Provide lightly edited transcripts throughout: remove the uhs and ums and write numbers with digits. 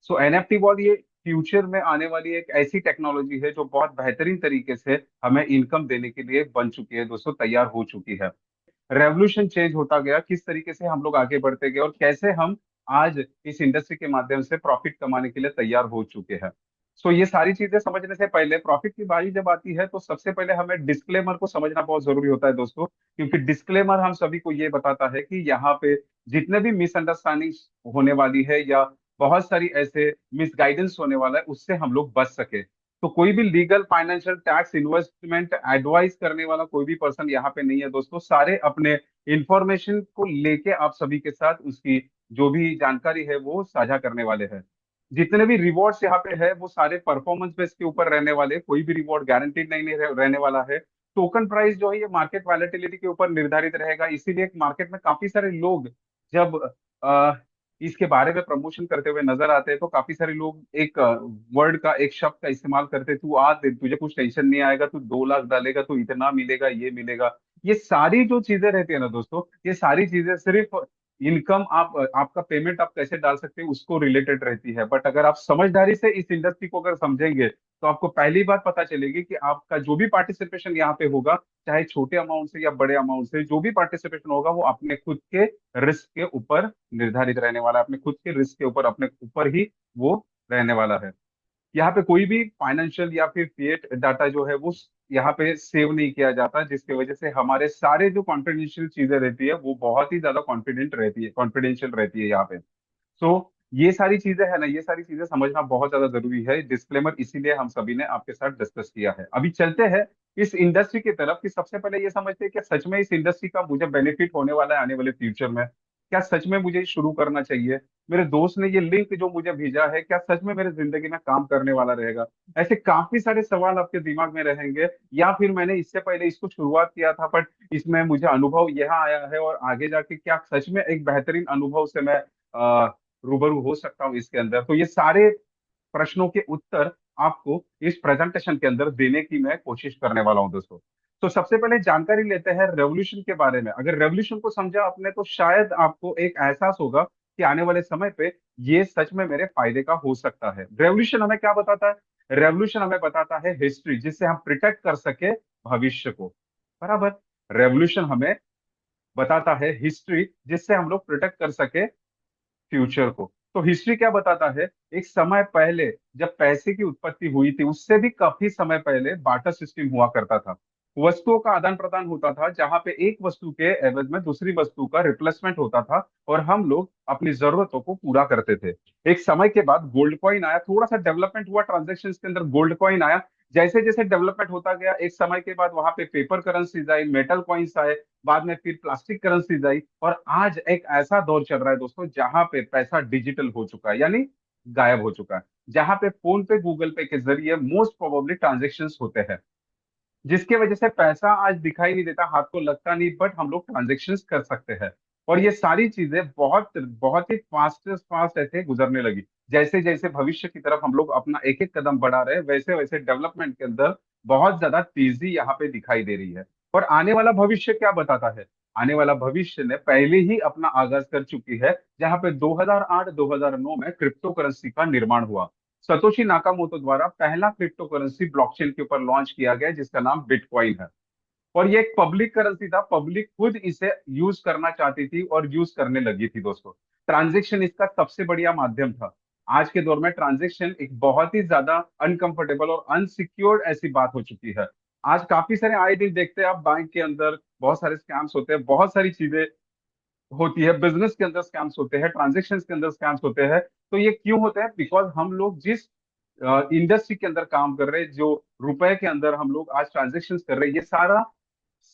सो NFT wall ये future में आने वाली एक ऐसी टेक्नोलॉजी है जो बहुत बेहतरीन तरीके से हमें इनकम देने के लिए बन चुकी है दोस्तों, तैयार हो चुकी है। रेवोल्यूशन चेंज होता गया, किस तरीके से हम लोग आगे बढ़ते गए और कैसे हम आज इस इंडस्ट्री के माध्यम से प्रॉफिट कमाने के लिए तैयार हो चुके हैं। सो ये सारी चीजें समझने से पहले, प्रॉफिट की बारी जब आती है तो सबसे पहले हमें डिस्क्लेमर को समझना बहुत जरूरी होता है दोस्तों, क्योंकि डिस्क्लेमर हम सभी को ये बताता है कि यहाँ पे जितने भी मिसअंडरस्टैंडिंग होने वाली है या बहुत सारी ऐसे मिसगाइडेंस होने वाला है, उससे हम लोग बच सके। तो कोई भी legal, financial, tax, investment advice करने वाला कोई भी पर्सन यहाँ पे नहीं है दोस्तों। सारे अपने इंफॉर्मेशन को लेके आप सभी के साथ उसकी जो भी जानकारी है वो साझा करने वाले हैं। जितने भी रिवॉर्ड्स यहाँ पे है वो सारे परफॉर्मेंस बेस के ऊपर रहने वाले, कोई भी रिवॉर्ड गारंटीड नहीं रहने वाला है। टोकन प्राइस जो है ये मार्केट वैलेटिलिटी के ऊपर निर्धारित रहेगा, इसीलिए मार्केट में काफी सारे लोग जब इसके बारे में प्रमोशन करते हुए नजर आते हैं तो काफी सारे लोग एक वर्ड का, एक शब्द का इस्तेमाल करते हैं, तू आ दे, तुझे कुछ टेंशन नहीं आएगा, तू 2 लाख डालेगा तो इतना मिलेगा, ये मिलेगा। ये सारी जो चीजें रहती है ना दोस्तों, ये सारी चीजें सिर्फ इनकम, आप आपका पेमेंट आप कैसे डाल सकते हैं उसको रिलेटेड रहती है। बट अगर आप समझदारी से इस इंडस्ट्री को अगर समझेंगे तो आपको पहली बात पता चलेगी कि आपका जो भी पार्टिसिपेशन यहाँ पे होगा, चाहे छोटे अमाउंट से या बड़े अमाउंट से, जो भी पार्टिसिपेशन होगा वो अपने खुद के रिस्क के ऊपर निर्धारित रहने वाला है, अपने खुद के रिस्क के ऊपर, अपने ऊपर ही वो रहने वाला है। यहाँ पे कोई भी फाइनेंशियल या फिर फिएट डाटा जो है वो यहाँ पे सेव नहीं किया जाता, जिसकी वजह से हमारे सारे जो कॉन्फिडेंशियल चीजें रहती है वो बहुत ही ज्यादा कॉन्फिडेंट रहती है, कॉन्फिडेंशियल रहती है यहाँ पे। सो ये सारी चीजें है ना, ये सारी चीजें समझना बहुत ज्यादा जरूरी है। डिस्क्लेमर इसीलिए हम सभी ने आपके साथ डिस्कस किया है। अभी चलते हैं इस इंडस्ट्री की तरफ कि सबसे पहले ये समझते हैं कि सच में इस इंडस्ट्री का मुझे बेनिफिट होने वाला है आने वाले फ्यूचर में। क्या सच में मुझे शुरू करना चाहिए? मेरे दोस्त ने ये लिंक जो मुझे भेजा है, क्या सच में मेरे जिंदगी में काम करने वाला रहेगा? ऐसे काफी सारे सवाल आपके दिमाग में रहेंगे। या फिर मैंने इससे पहले इसको शुरुआत किया था बट इसमें मुझे अनुभव यह आया है, और आगे जाके क्या सच में एक बेहतरीन अनुभव से मैं रूबरू हो सकता हूँ इसके अंदर? तो ये सारे प्रश्नों के उत्तर आपको इस प्रेजेंटेशन के अंदर देने की मैं कोशिश करने वाला हूँ दोस्तों। तो सबसे पहले जानकारी लेते हैं रेवोल्यूशन के बारे में। अगर रेवोल्यूशन को समझा आपने तो शायद आपको एक एहसास होगा कि आने वाले समय पे ये सच में मेरे फायदे का हो सकता है। रेवोल्यूशन हमें क्या बताता है? रेवोल्यूशन हमें बताता है हिस्ट्री, जिससे हम प्रिटेक्ट कर सके भविष्य को। बराबर। रेवोल्यूशन हमें बताता है हिस्ट्री, जिससे हम लोग प्रोटेक्ट कर सके फ्यूचर को। तो हिस्ट्री क्या बताता है? एक समय पहले जब पैसे की उत्पत्ति हुई थी, उससे भी काफी समय पहले बार्टर सिस्टम हुआ करता था। वस्तुओं का आदान प्रदान होता था, जहां पे एक वस्तु के एवज में दूसरी वस्तु का रिप्लेसमेंट होता था और हम लोग अपनी जरूरतों को पूरा करते थे। एक समय के बाद गोल्ड कॉइन आया, थोड़ा सा डेवलपमेंट हुआ ट्रांजेक्शन के अंदर, गोल्ड कॉइन आया। जैसे जैसे डेवलपमेंट होता गया, एक समय के बाद वहां पे पेपर करेंसीज आई, मेटल कॉइन्स आए, बाद में फिर प्लास्टिक करेंसीज आई, और आज एक ऐसा दौर चल रहा है दोस्तों जहां पे पैसा डिजिटल हो चुका है, यानी गायब हो चुका है। जहां पे फोन पे, गूगल पे के जरिए मोस्ट प्रोबेबली ट्रांजेक्शन होते हैं, जिसकी वजह से पैसा आज दिखाई नहीं देता, हाथ को लगता नहीं, बट हम लोग ट्रांजेक्शन कर सकते हैं। और ये सारी चीजें बहुत बहुत ही फास्ट फास्ट ऐसे गुजरने लगी। जैसे जैसे भविष्य की तरफ हम लोग अपना एक एक कदम बढ़ा रहे हैं, वैसे वैसे डेवलपमेंट के अंदर बहुत ज्यादा तेजी यहाँ पे दिखाई दे रही है। और आने वाला भविष्य क्या बताता है? आने वाला भविष्य ने पहले ही अपना आगाज कर चुकी है, जहां पे 2008-2009 में क्रिप्टो करेंसी का निर्माण हुआ। सतोशी नाकामोटो द्वारा पहला क्रिप्टो करेंसी ब्लॉकचेन के ऊपर लॉन्च किया गया, जिसका नाम बिटकॉइन है। और ये एक पब्लिक करेंसी था, पब्लिक खुद इसे यूज करना चाहती थी और यूज करने लगी थी दोस्तों। ट्रांजेक्शन इसका सबसे बढ़िया माध्यम था। आज के दौर में ट्रांजेक्शन एक बहुत ही ज्यादा अनकंफर्टेबल और अनसिक्योर्ड ऐसी बात हो चुकी है। आज काफी सारे आए दिन देखते हैं आप, बैंक के अंदर बहुत सारे स्कैम्स होते हैं, बहुत सारी चीजें होती है, बिजनेस के अंदर स्कैम्स होते हैं, ट्रांजेक्शन के अंदर स्कैम्स होते हैं। तो ये क्यों होते हैं? बिकॉज हम लोग जिस इंडस्ट्री के अंदर काम कर रहे हैं, जो रुपए के अंदर हम लोग आज ट्रांजेक्शन कर रहे हैं, ये सारा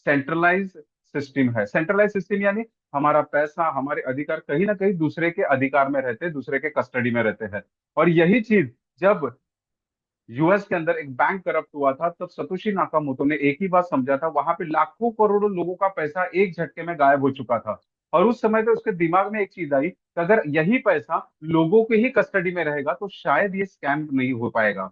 सेंट्रलाइज सिस्टम है। सेंट्रलाइज सिस्टम यानी हमारा पैसा, हमारे अधिकार कहीं ना कहीं दूसरे के अधिकार में रहते हैं, दूसरे के कस्टडी में रहते हैं। और यही चीज जब यूएस के अंदर एक बैंक करप्ट हुआ था, तब सतोशी नाकामोटो ने एक ही बात समझा था, वहां पे लाखों करोड़ों लोगों का पैसा एक झटके में गायब हो चुका था। और उस समय पे उसके दिमाग में एक चीज आई कि अगर यही पैसा लोगों के ही कस्टडी में रहेगा तो शायद ये स्कैम नहीं हो पाएगा।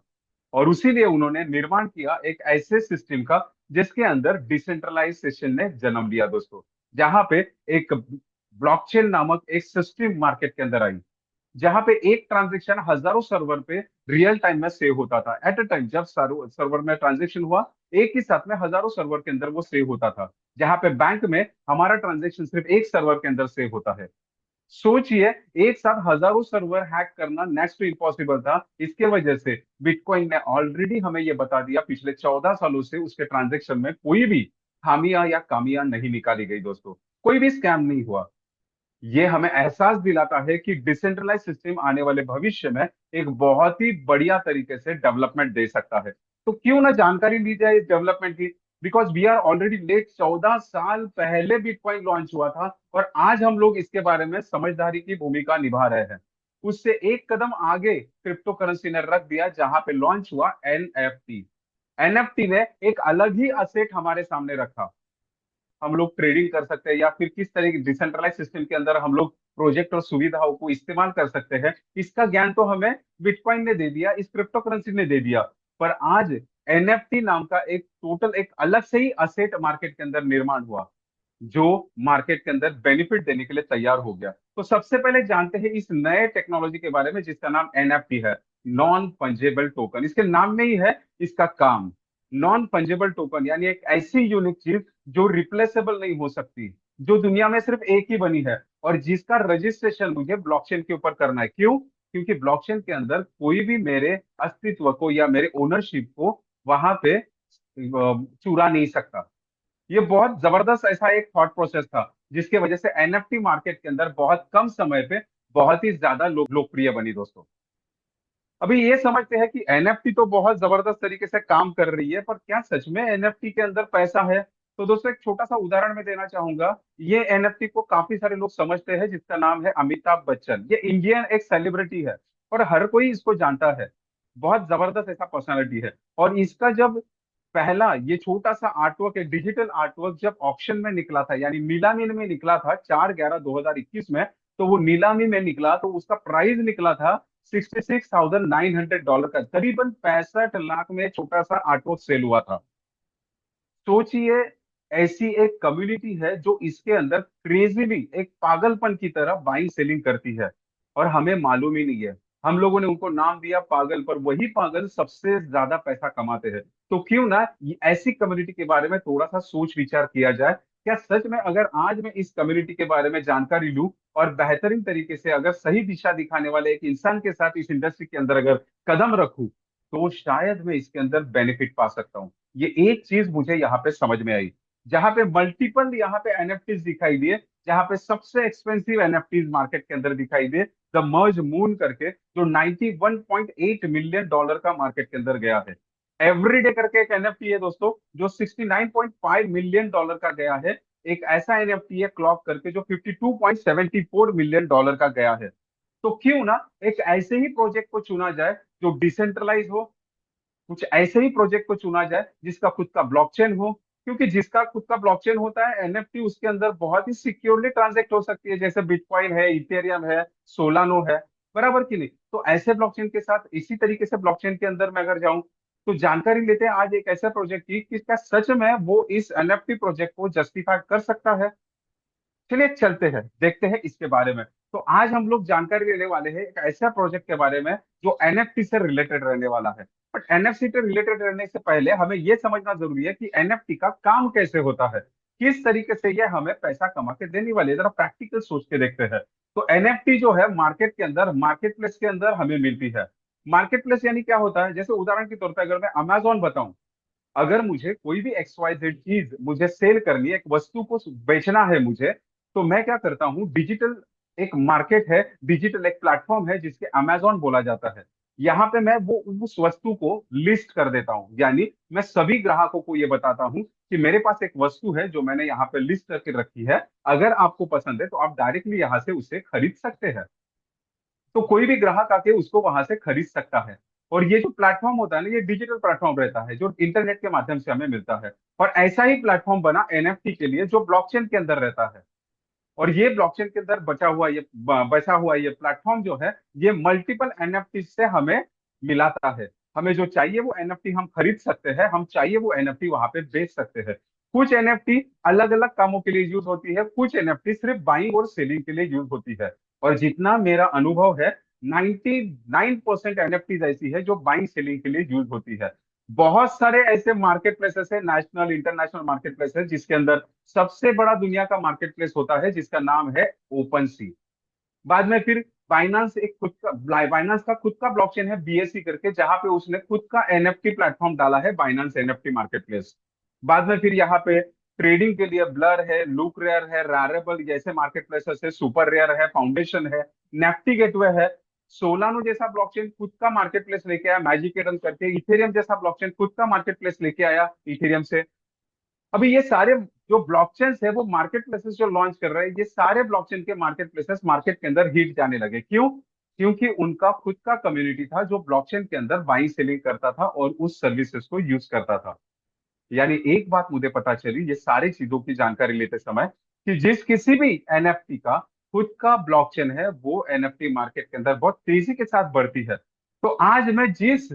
और उसीलिए उन्होंने निर्माण किया एक ऐसे सिस्टम का, जिसके अंदर डिसेंट्रलाइजेशन ने जन्म लिया दोस्तों। जहां पे एक ब्लॉकचेन नामक एक सिस्टम मार्केट के अंदर आई, जहां पे एक ट्रांजेक्शन हजारों सर्वर पे रियल टाइम में सेव होता था। एट अ टाइम जब सर्वर में ट्रांजेक्शन हुआ, एक ही साथ में हजारों सर्वर के अंदर वो सेव होता था। जहां पे बैंक में हमारा ट्रांजेक्शन सिर्फ एक सर्वर के अंदर सेव होता है। सोचिए, एक साथ हजारों सर्वर हैक करना नेक्स्ट टू इम्पॉसिबल था। इसके वजह से बिटकॉइन ने ऑलरेडी हमें यह बता दिया, पिछले 14 सालों से उसके ट्रांजेक्शन में कोई भी खामियां या कामियां नहीं निकाली गई दोस्तों। कोई भी स्कैम नहीं हुआ। ये हमें एहसास दिलाता है कि डिसेंट्रलाइज सिस्टम आने वाले भविष्य में एक बहुत ही बढ़िया तरीके से डेवलपमेंट दे सकता है। तो क्यों ना जानकारी ली जाए इस डेवलपमेंट की। Because we are already late, 14 साल पहले बिटकॉइन लॉन्च हुआ था और आज हम लोग इसके बारे में समझदारी की भूमिका निभा रहे हैं। उससे एक कदम आगे क्रिप्टो करेंसी ने रख दिया, जहां पे लॉन्च हुआ एनएफटी। एनएफटी ने एक अलग ही असेट हमारे सामने रखा। हम लोग ट्रेडिंग कर सकते हैं या फिर किस तरह की डिसेंट्रलाइज सिस्टम के अंदर हम लोग प्रोजेक्ट और सुविधाओं को इस्तेमाल कर सकते हैं, इसका ज्ञान तो हमें बिटकॉइन ने दे दिया, इस क्रिप्टो करेंसी ने दे दिया। पर आज एनएफटी नाम का एक टोटल एक अलग से ही असेट मार्केट के अंदर निर्माण हुआ, जो मार्केट के अंदर बेनिफिट देने के लिए तैयार हो गया। तो सबसे पहले जानते हैं इस नए टेक्नोलॉजी के बारे में जिसका नाम एनएफटी है, नॉन फंजेबल टोकन। इसके नाम में ही है इसका काम। नॉन फंजेबल टोकन यानी एक ऐसी यूनिक चीज जो रिप्लेसेबल नहीं हो सकती, जो दुनिया में सिर्फ एक ही बनी है और जिसका रजिस्ट्रेशन मुझे ब्लॉकचेन के ऊपर करना है। क्यों? क्योंकि ब्लॉकचेन के अंदर कोई भी मेरे अस्तित्व को या मेरे ओनरशिप को वहां पे चुरा नहीं सकता। ये बहुत जबरदस्त ऐसा एक थॉट प्रोसेस था, जिसके वजह से एनएफटी मार्केट के अंदर बहुत कम समय पे बहुत ही ज्यादा लोकप्रिय बनी दोस्तों। अभी ये समझते हैं कि एनएफटी तो बहुत जबरदस्त तरीके से काम कर रही है, पर क्या सच में एनएफटी के अंदर पैसा है? तो दोस्तों एक छोटा सा उदाहरण मैं देना चाहूंगा। ये एनएफटी को काफी सारे लोग समझते हैं, जिसका नाम है अमिताभ बच्चन। ये इंडियन एक सेलिब्रिटी है और हर कोई इसको जानता है। बहुत जबरदस्त ऐसा पर्सनालिटी है। और इसका जब पहला ये छोटा सा आर्टवर्क, एक डिजिटल आर्टवर्क जब ऑक्शन में निकला था, यानी नीलामी में निकला था 4/11/2021 में, तो वो नीलामी में निकला तो उसका प्राइस निकला था $66,900 का। करीबन 65 लाख में छोटा सा आर्टवर्क सेल हुआ था। सोचिए, ऐसी एक कम्युनिटी है जो इसके अंदर क्रेजीली एक पागलपन की तरह बाइंग सेलिंग करती है और हमें मालूम ही नहीं है। हम लोगों ने उनको नाम दिया पागल, पर वही पागल सबसे ज्यादा पैसा कमाते हैं। तो क्यों ना ऐसी कम्युनिटी के बारे में थोड़ा सा सोच विचार किया जाए। क्या सच में अगर आज मैं इस कम्युनिटी के बारे में जानकारी लूं और बेहतरीन तरीके से अगर सही दिशा दिखाने वाले एक इंसान के साथ इस इंडस्ट्री के अंदर अगर कदम रखूं, तो शायद मैं इसके अंदर बेनिफिट पा सकता हूँ। ये एक चीज मुझे यहाँ पे समझ में आई। जहां पे मल्टीपल यहाँ पे एनएफटीज दिखाई दिए, जहां पे सबसे एक्सपेंसिव एनएफटीज मार्केट के अंदर दिखाई दिए, द मर्ज मून करके, जो 91.8 मिलियन डॉलर का मार्केट के अंदर गया है। एवरीडे करके एक एनएफटी है दोस्तों, जो 69.5 मिलियन डॉलर का गया है। एक ऐसा एनएफटी है क्लॉक करके जो 52.74 मिलियन डॉलर का गया है। तो क्यों ना एक ऐसे ही प्रोजेक्ट को चुना जाए जो डिसेंट्रलाइज हो, कुछ ऐसे ही प्रोजेक्ट को चुना जाए जिसका खुद का ब्लॉकचेन हो। क्योंकि जिसका खुद का ब्लॉकचेन होता है एनएफटी, उसके अंदर बहुत ही सिक्योरली ट्रांजेक्ट हो सकती है, जैसे बिटकॉइन है, इथेरियम है, सोलानो है। बराबर की नहीं? तो ऐसे ब्लॉकचेन के साथ इसी तरीके से ब्लॉकचेन के अंदर मैं अगर जाऊं, तो जानकारी लेते हैं आज एक ऐसे प्रोजेक्ट की कि क्या सच में वो इस एनएफटी प्रोजेक्ट को जस्टिफाई कर सकता है। चलिए चलते हैं, देखते हैं इसके बारे में। तो आज हम लोग जानकारी लेने वाले हैं एक ऐसा प्रोजेक्ट के बारे में जो एनएफटी से रिलेटेड रहने वाला है। बट एनएफटी से रिलेटेड रहने से पहले हमें यह समझना जरूरी है कि एनएफटी का काम कैसे होता है, किस तरीके से यह हमें पैसा कमा के देने वाले है। जरा प्रैक्टिकल सोच के देखते हैं। तो एनएफटी जो है मार्केट के अंदर, मार्केट प्लेस के अंदर हमें मिलती है। मार्केट प्लेस यानी क्या होता है? जैसे उदाहरण के तौर पर अगर मैं अमेजोन बताऊं, अगर मुझे कोई भी XYZ चीज मुझे सेल करनी है, एक वस्तु को बेचना है मुझे, तो मैं क्या करता हूँ, डिजिटल एक मार्केट है, डिजिटल एक प्लेटफॉर्म है जिसके अमेजोन बोला जाता है। यहाँ पे मैं वो उस वस्तु को लिस्ट कर देता हूँ, यानी मैं सभी ग्राहकों को ये बताता हूँ कि मेरे पास एक वस्तु है जो मैंने यहाँ पे लिस्ट करके रखी है। अगर आपको पसंद है तो आप डायरेक्टली यहाँ से उसे खरीद सकते हैं। तो कोई भी ग्राहक आके उसको वहां से खरीद सकता है। और ये जो प्लेटफॉर्म होता है ना, ये डिजिटल प्लेटफॉर्म रहता है जो इंटरनेट के माध्यम से हमें मिलता है। और ऐसा ही प्लेटफॉर्म बना एनएफटी के लिए, जो ब्लॉकचेन के अंदर रहता है। और ये ब्लॉकचेन के अंदर बचा हुआ ये प्लेटफॉर्म जो है, ये मल्टीपल एनएफटी से हमें मिलाता है। हमें जो चाहिए वो एनएफटी हम खरीद सकते हैं, हम चाहिए वो एनएफटी वहां पे बेच सकते हैं। कुछ एनएफटी अलग अलग कामों के लिए यूज होती है, कुछ एनएफटी सिर्फ बाइंग और सेलिंग के लिए यूज होती है। और जितना मेरा अनुभव है, 99% एनएफटीज ऐसी है जो बाइंग सेलिंग के लिए यूज होती है। बहुत सारे ऐसे मार्केट प्लेसेस है, नेशनल इंटरनेशनल मार्केट प्लेस है, जिसके अंदर सबसे बड़ा दुनिया का मार्केट प्लेस होता है जिसका नाम है ओपन सी। बाद में फिर बाइनांस का खुद का ब्लॉकचेन है बीएससी करके, जहां पे उसने खुद का एनएफटी प्लेटफॉर्म डाला है, बाइनांस एनएफटी मार्केट प्लेस। बाद में फिर यहाँ पे ट्रेडिंग के लिए ब्लर है, लुक रेयर है, रैरेबल जैसे मार्केट प्लेसेस है, सुपर रेयर है, फाउंडेशन है, नेफ्टी गेटवे है, सोलानो जैसा ब्लॉकचेन खुद का मार्केट प्लेस लेके आया मैजिक एडन करके, इथेरियम जैसा ब्लॉकचेन खुद का मार्केट प्लेस लेके आया इथेरियम से। अभी ये सारे जो ब्लॉकचेन्स है वो मार्केट प्लेसेस जो लॉन्च कर रहे हैं, ये सारे ब्लॉकचेन के मार्केट प्लेसेस मार्केट के अंदर हिट जाने लगे। क्यों? क्योंकि उनका खुद का कम्युनिटी था जो ब्लॉकचेन के अंदर बाइंग सेलिंग करता था और उस सर्विसेज को यूज करता था। यानी एक बात मुझे पता चली ये सारी चीजों की जानकारी लेते समय, कि जिस किसी भी एनएफटी का खुद का ब्लॉकचेन है वो एनएफटी मार्केट के अंदर बहुत तेजी के साथ बढ़ती है। तो आज मैं जिस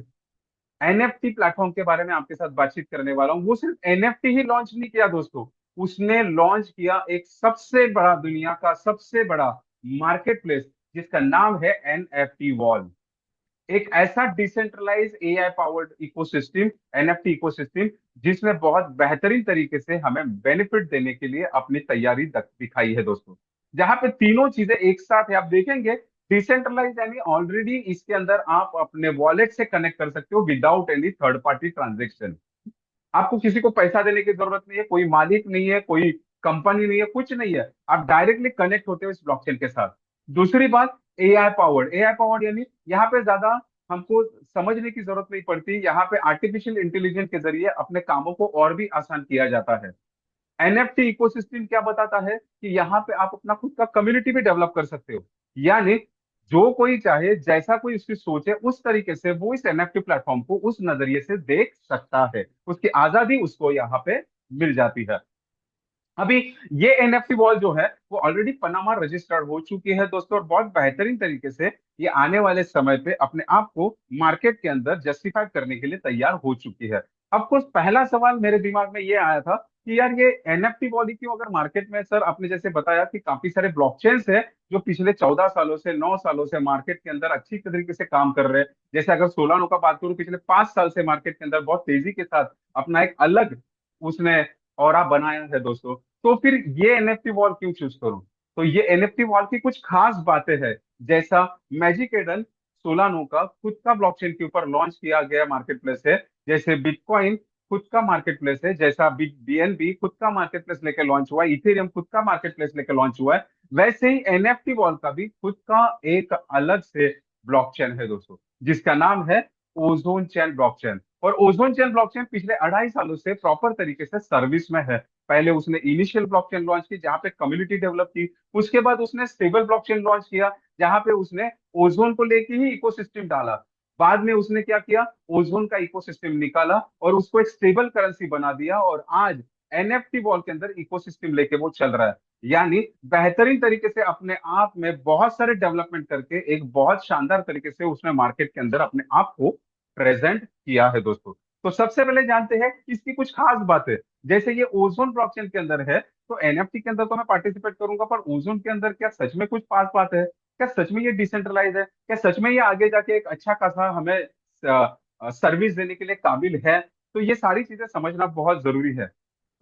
एनएफटी प्लेटफॉर्म के बारे में आपके साथ बातचीत करने वाला हूं, वो सिर्फ एनएफटी ही लॉन्च नहीं किया दोस्तों, उसने लॉन्च किया एक सबसे बड़ा, दुनिया का सबसे बड़ा मार्केट प्लेस जिसका नाम है एनएफटी वॉल। एक ऐसा decentralize AI powered ecosystem, NFT ecosystem, जिसने बहुत बेहतरीन तरीके से हमें बेनिफिट देने के लिए अपनी तैयारी दिखाई है दोस्तों। जहां पे तीनों चीजें एक साथ है, आप देखेंगे डिसेंट्रलाइज यानी ऑलरेडी इसके अंदर आप अपने वॉलेट से कनेक्ट कर सकते हो without any third party transaction. आपको किसी को पैसा देने की जरूरत नहीं है, कोई मालिक नहीं है, कोई कंपनी नहीं है, कुछ नहीं है, आप डायरेक्टली कनेक्ट होते हो इस ब्लॉकचेन के साथ। दूसरी बात, एआई पावर्ड यानी यहाँ पे ज्यादा हमको समझने की जरूरत नहीं पड़ती, यहाँ पे आर्टिफिशियल इंटेलिजेंस के जरिए अपने कामों को और भी आसान किया जाता है। एनएफटी इकोसिस्टम क्या बताता है कि यहाँ पे आप अपना खुद का कम्युनिटी भी डेवलप कर सकते हो। यानी जो कोई चाहे, जैसा कोई उसकी सोच है, उस तरीके से वो इस एनएफटी प्लेटफॉर्म को उस नजरिए से देख सकता है, उसकी आजादी उसको यहाँ पे मिल जाती है। अभी ये एनएफटी वॉल जो है वो ऑलरेडी पनामा रजिस्टर्ड हो चुकी है दोस्तों, और बहुत बेहतरीन तरीके से ये आने वाले समय पे अपने आप को मार्केट के अंदर जस्टिफाई करने के लिए तैयार हो चुकी है। अब कुछ पहला सवाल मेरे दिमाग में ये आया था कि यार ये एनएफटी वॉल ही क्यों, अगर मार्केट में, सर आपने जैसे बताया कि काफी सारे ब्लॉकचेन्स है जो पिछले 14 सालों से, 9 सालों से मार्केट के अंदर अच्छी तरीके से काम कर रहे हैं। जैसे अगर सोलानो का बात करूं, पिछले 5 साल से मार्केट के अंदर बहुत तेजी के साथ अपना एक अलग उसने ऑरा बनाया है दोस्तों। तो फिर ये एनएफटी वॉल क्यों चूज करूं? तो ये एनएफटी वॉल की कुछ खास बातें हैं। जैसा मैजिक एडन सोलानो का खुद का ब्लॉकचेन के ऊपर लॉन्च किया गया मार्केट प्लेस है, जैसे बिटकॉइन खुद का मार्केट प्लेस है, जैसा बीएनबी खुद का मार्केट प्लेस लेकर लॉन्च हुआ है, इथेरियम खुद का मार्केट प्लेस लेकर लॉन्च हुआ है, वैसे ही एनएफटी वॉल का भी खुद का एक अलग से ब्लॉकचेन है दोस्तों, जिसका नाम है ओजोन चैन ब्लॉकचेन। और ओजोन चैन ब्लॉकचेन पिछले 2.5 सालों से प्रॉपर तरीके से सर्विस में है। पहले उसने इनिशियल ब्लॉकचेन लॉन्च की जहां पे कम्युनिटी डेवलप की, उसके बाद उसने स्टेबल ब्लॉकचेन लॉन्च किया जहां पे उसने ओजोन को लेके ही इकोसिस्टम डाला। बाद में उसने क्या किया, ओजोन का इकोसिस्टम निकाला और उसको एक स्टेबल करेंसी बना दिया, और आज एनएफटी वॉल के अंदर इकोसिस्टम लेके वो चल रहा है। यानी बेहतरीन तरीके से अपने आप में बहुत सारे डेवलपमेंट करके एक बहुत शानदार तरीके से उसने मार्केट के अंदर अपने आप को प्रेजेंट किया है दोस्तों। तो सबसे पहले जानते हैं इसकी कुछ खास बातें। जैसे ये ओजोन ब्लॉकचेन के अंदर है, तो एनएफटी के अंदर तो मैं पार्टिसिपेट करूंगा, पर ओजोन के अंदर क्या सच में कुछ खास बात है? क्या सच में ये डिसेंट्रलाइज है? क्या सच में ये आगे जाके एक अच्छा खासा हमें सर्विस देने के लिए काबिल है? तो ये सारी चीजें समझना बहुत जरूरी है।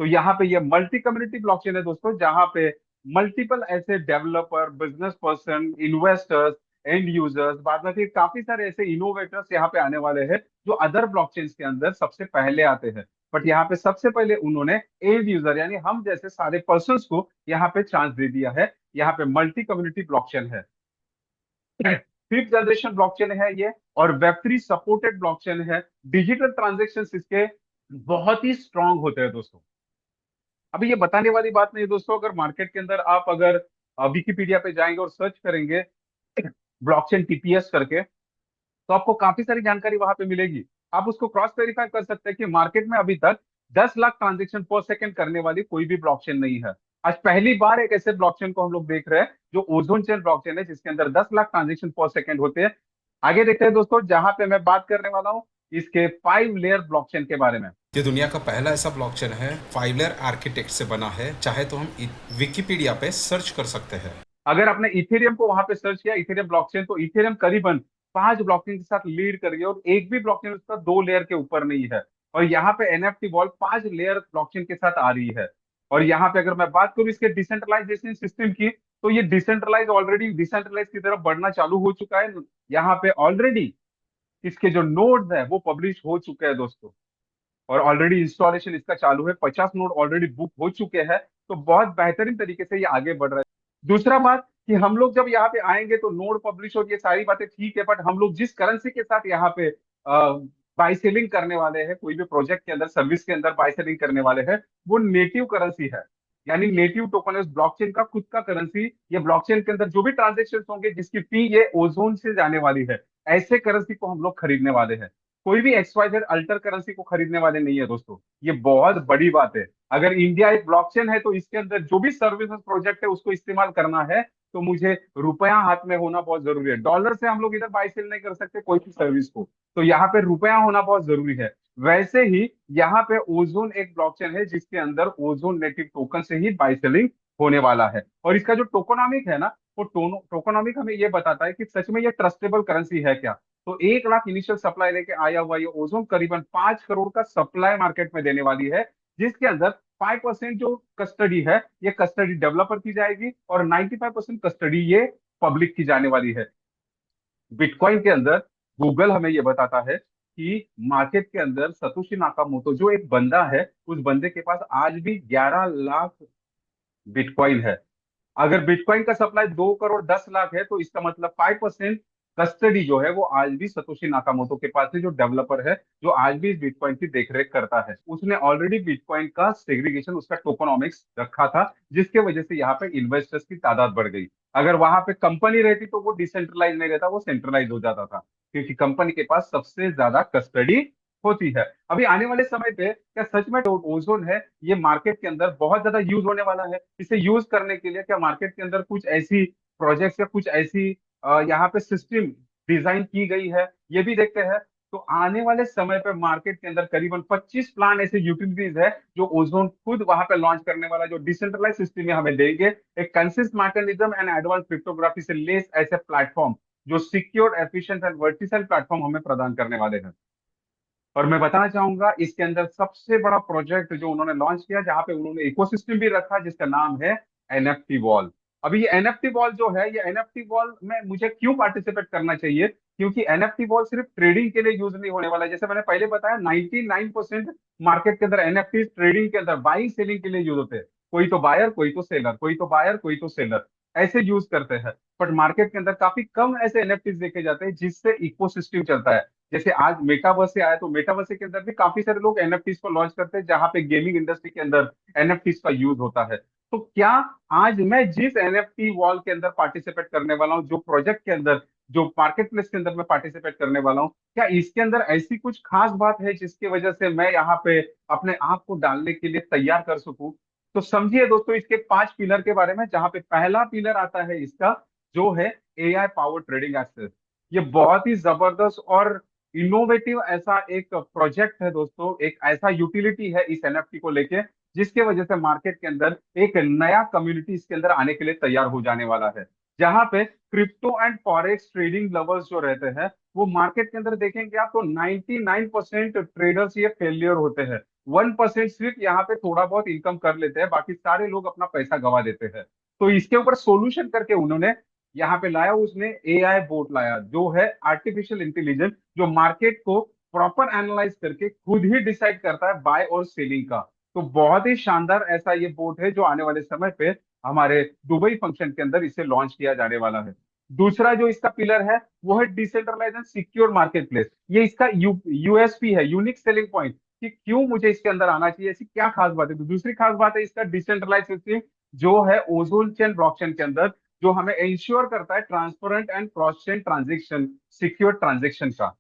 तो यहाँ पे ये मल्टी कम्युनिटी ब्लॉकचेन है दोस्तों, जहां पे मल्टीपल ऐसे developer, business person, investors, and users, बाद में फिर काफी सारे ऐसे इनोवेटर्स यहाँ पे आने वाले हैं जो अदर ब्लॉकचेन्स के अंदर सबसे पहले आते हैं। बट यहाँ पे सबसे पहले उन्होंने एंड यूजर यानी हम जैसे सारे पर्संस को यहाँ पे चांस दे दिया है। यहाँ पे मल्टी कम्युनिटी ब्लॉकचेन है, फिफ्थ जनरेशन ब्लॉकचेन है ये, और वेब3 सपोर्टेड ब्लॉकचेन है। डिजिटल ट्रांजेक्शन इसके बहुत ही स्ट्रांग होते हैं दोस्तों। अभी ये बताने वाली बात नहीं है दोस्तों, अगर मार्केट के अंदर आप अगर विकिपीडिया पे जाएंगे और सर्च करेंगे ब्लॉकचेन टीपीएस करके, तो आपको काफी सारी जानकारी वहां पे मिलेगी। आप उसको क्रॉस वेरीफाई कर सकते हैं कि मार्केट में अभी तक 10 लाख ट्रांजेक्शन पर सेकंड करने वाली कोई भी ब्लॉकचेन नहीं है। आज पहली बार एक ऐसे ब्लॉकचेन को हम लोग देख रहे हैं जो ओजोन चेन ब्लॉकचेन है, जिसके अंदर 10 लाख ट्रांजेक्शन पर सेकंड होते हैं। आगे देखते हैं दोस्तों, जहां पे मैं बात करने वाला हूँ इसके 5 लेयर ब्लॉकचेन के बारे में। ये दुनिया का पहला ऐसा ब्लॉकचेन है, 5 लेयर आर्किटेक्ट से बना है। चाहे तो हम विकिपीडिया पे सर्च कर सकते हैं। अगर आपने इथेरियम को वहां पे सर्च किया, इथेरियम ब्लॉकचेन, तो इथेरियम करीबन 5 ब्लॉकचेन के साथ लीड कर रही है, और एक भी ब्लॉकचेन उसका 2 लेयर के ऊपर नहीं है। और यहाँ पे एनएफटी वॉल्ट 5 लेयर ब्लॉकचेन के साथ आ रही है। और यहाँ पे अगर मैं बात करूँ इसके डिसेंट्रलाइजेशन सिस्टम की, तो ये डिसेंट्रलाइज ऑलरेडी डिसेंट्रलाइज की तरफ बढ़ना चालू हो चुका है। यहाँ पे ऑलरेडी इसके जो नोड्स है वो पब्लिश हो चुके हैं दोस्तों, और ऑलरेडी इंस्टॉलेशन इसका चालू है, 50 नोड ऑलरेडी बुक हो चुके हैं। तो बहुत बेहतरीन तरीके से ये आगे बढ़ रहा है। दूसरा बात कि हम लोग जब यहाँ पे आएंगे तो नोड पब्लिश और ये सारी बातें ठीक है, बट हम लोग जिस करेंसी के साथ यहाँ पे बाई सेलिंग करने वाले हैं, कोई भी प्रोजेक्ट के अंदर सर्विस के अंदर बाई सेलिंग करने वाले हैं, वो नेटिव करेंसी है। यानी नेटिव टोकन है उस ब्लॉकचेन का खुद का करेंसी। ये ब्लॉकचेन के अंदर जो भी ट्रांजेक्शन होंगे जिसकी फी ये ओजोन से जाने वाली है, ऐसे करेंसी को हम लोग खरीदने वाले हैं। कोई भी एक्सवाइजेड अल्टर करेंसी को खरीदने वाले नहीं है दोस्तों। ये बहुत बड़ी बात है। अगर इंडिया एक ब्लॉकचेन है तो इसके अंदर जो भी सर्विसेज प्रोजेक्ट है उसको इस्तेमाल करना है, तो मुझे रुपया हाथ में होना बहुत जरूरी है। डॉलर से हम लोग इधर बाई सेल नहीं कर सकते कोई भी सर्विस को, तो यहाँ पे रुपया होना बहुत जरूरी है। वैसे ही यहाँ पे ओजोन एक ब्लॉकचेन है जिसके अंदर ओजोन नेटिव टोकन से ही बाई सेलिंग होने वाला है। और इसका जो टोकोनॉमिक है ना, वो टोकोनॉमिक हमें ये बताता है कि सच में ये ट्रस्टेबल करेंसी है क्या। तो 1 लाख इनिशियल सप्लाई लेके आया हुआ ये ओजोन करीबन 5 करोड़ का सप्लाई मार्केट में देने वाली है, जिसके अंदर 5% जो कस्टडी है ये कस्टडी डेवलपर की जाएगी, और 95% कस्टडी ये पब्लिक की जाने वाली है। बिटकॉइन के अंदर गूगल हमें ये बताता है कि मार्केट के अंदर सतोशी नाकामोटो जो एक बंदा है, उस बंदे के पास आज भी 11 लाख बिटकॉइन है। अगर बिटकॉइन का सप्लाई 2 करोड़ 10 लाख है, तो इसका मतलब 5% कस्टडी जो है वो आज भी सतोशी नाकामोटो के पास है, जो डेवलपर है, जो आज भी इस बिटकॉइन की देखरेख करता है। उसने ऑलरेडी बिटकॉइन का सेग्रीगेशन, उसका टोकोनॉमिक्स रखा था, जिसके वजह से यहाँ पे इन्वेस्टर्स की तादाद बढ़ गई। अगर वहां पे कंपनी रहती तो वो डिसेंट्रलाइज नहीं रहता, वो सेंट्रलाइज हो जाता था, क्योंकि कंपनी के पास सबसे ज्यादा कस्टडी होती है। अभी आने वाले समय पे क्या सच में ओजोन है ये मार्केट के अंदर बहुत ज्यादा यूज होने वाला है? इसे यूज करने के लिए क्या मार्केट के अंदर कुछ ऐसी प्रोजेक्ट्स या कुछ ऐसी यहाँ पे सिस्टम डिजाइन की गई है, ये भी देखते हैं। तो आने वाले समय पे मार्केट के अंदर करीबन 25 प्लान ऐसे यूटिलिटीज है जो ओजोन खुद वहां पे लॉन्च करने वाला है, जो डिसेंट्रलाइज सिस्टम में हमें देंगे एक consist mechanism and advance cryptography से लेस ऐसे प्लेटफॉर्म, जो सिक्योर एफिशिएंट एंड वर्टिसल प्लेटफॉर्म हमें प्रदान करने वाले हैं। और मैं बताना चाहूंगा इसके अंदर सबसे बड़ा प्रोजेक्ट जो उन्होंने लॉन्च किया, जहां पे उन्होंने इकोसिस्टम भी रखा, जिसका नाम है एनएफटी वॉल। अभी ये एनएफटी वॉल जो है, ये एनएफटी वॉल में मुझे क्यों पार्टिसिपेट करना चाहिए? क्योंकि एनएफटी वॉल सिर्फ ट्रेडिंग के लिए यूज नहीं होने वाला है। जैसे मैंने पहले बताया, 99% मार्केट के अंदर एनएफटी ट्रेडिंग के अंदर बाइंग सेलिंग के लिए यूज होते हैं। कोई तो बायर, कोई तो सेलर, कोई तो बायर, कोई तो सेलर, ऐसे यूज करते हैं। बट मार्केट के अंदर काफी कम ऐसे एनएफटी देखे जाते हैं जिससे इकोसिस्टम चलता है। जैसे आज मेटावर्स से आया, तो मेटावर्स के अंदर भी काफी सारे लोग एनएफटीज को लॉन्च करते हैं, जहां पे गेमिंग इंडस्ट्री के अंदर एनएफटीज का यूज होता है। तो क्या आज मैं जिस एनएफटी वॉल के अंदर पार्टिसिपेट करने वाला हूँ, जो प्रोजेक्ट के अंदर, जो मार्केट प्लेस के अंदर मैं पार्टिसिपेट करने वाला हूँ, क्या इसके अंदर ऐसी कुछ खास बात है जिसकी वजह से मैं यहाँ पे अपने आप को डालने के लिए तैयार कर सकूं? तो समझिए दोस्तों इसके 5 पिलर के बारे में, जहां पे पहला पिलर आता है इसका, जो है एआई पावर ट्रेडिंग एक्सेस। ये बहुत ही जबरदस्त और इनोवेटिव ऐसा एक प्रोजेक्ट है दोस्तों, एक ऐसा यूटिलिटी है इस एनएफटी को लेके, जिसके वजह से मार्केट के अंदर एक नया कम्युनिटी इसके अंदर आने के लिए तैयार हो जाने वाला है। जहां पे crypto and forex trading lovers जो रहते हैं, वो मार्केट के अंदर देखेंगे आप तो 99% ट्रेडर्स ये फेलियर होते हैं। 1% सिर्फ यहाँ पे थोड़ा बहुत इनकम कर लेते हैं, बाकी सारे लोग अपना पैसा गवा देते हैं। तो इसके ऊपर सोल्यूशन करके उन्होंने यहाँ पे लाया, उसने एआई बोट लाया, जो है आर्टिफिशियल इंटेलिजेंस, जो मार्केट को प्रॉपर एनालाइज करके खुद ही डिसाइड करता है बाय और सेलिंग का। तो बहुत ही शानदार ऐसा ये बोट है, जो आने वाले समय पे हमारे दुबई फंक्शन के अंदर इसे लॉन्च किया जाने वाला है। दूसरा जो इसका पिलर है वो है decentralize and secure marketplace. ये इसका यूएसपी है, यूनिक सेलिंग पॉइंट, कि क्यों मुझे इसके अंदर आना चाहिए, ऐसी क्या खास बात है। तो दूसरी खास बात है इसका डिसेंट्रलाइज सिस्टम, जो है ओजोन चेन ब्लॉकचेन के अंदर, जो हमें इंश्योर करता है transparent and cross chain transaction, secure transaction का।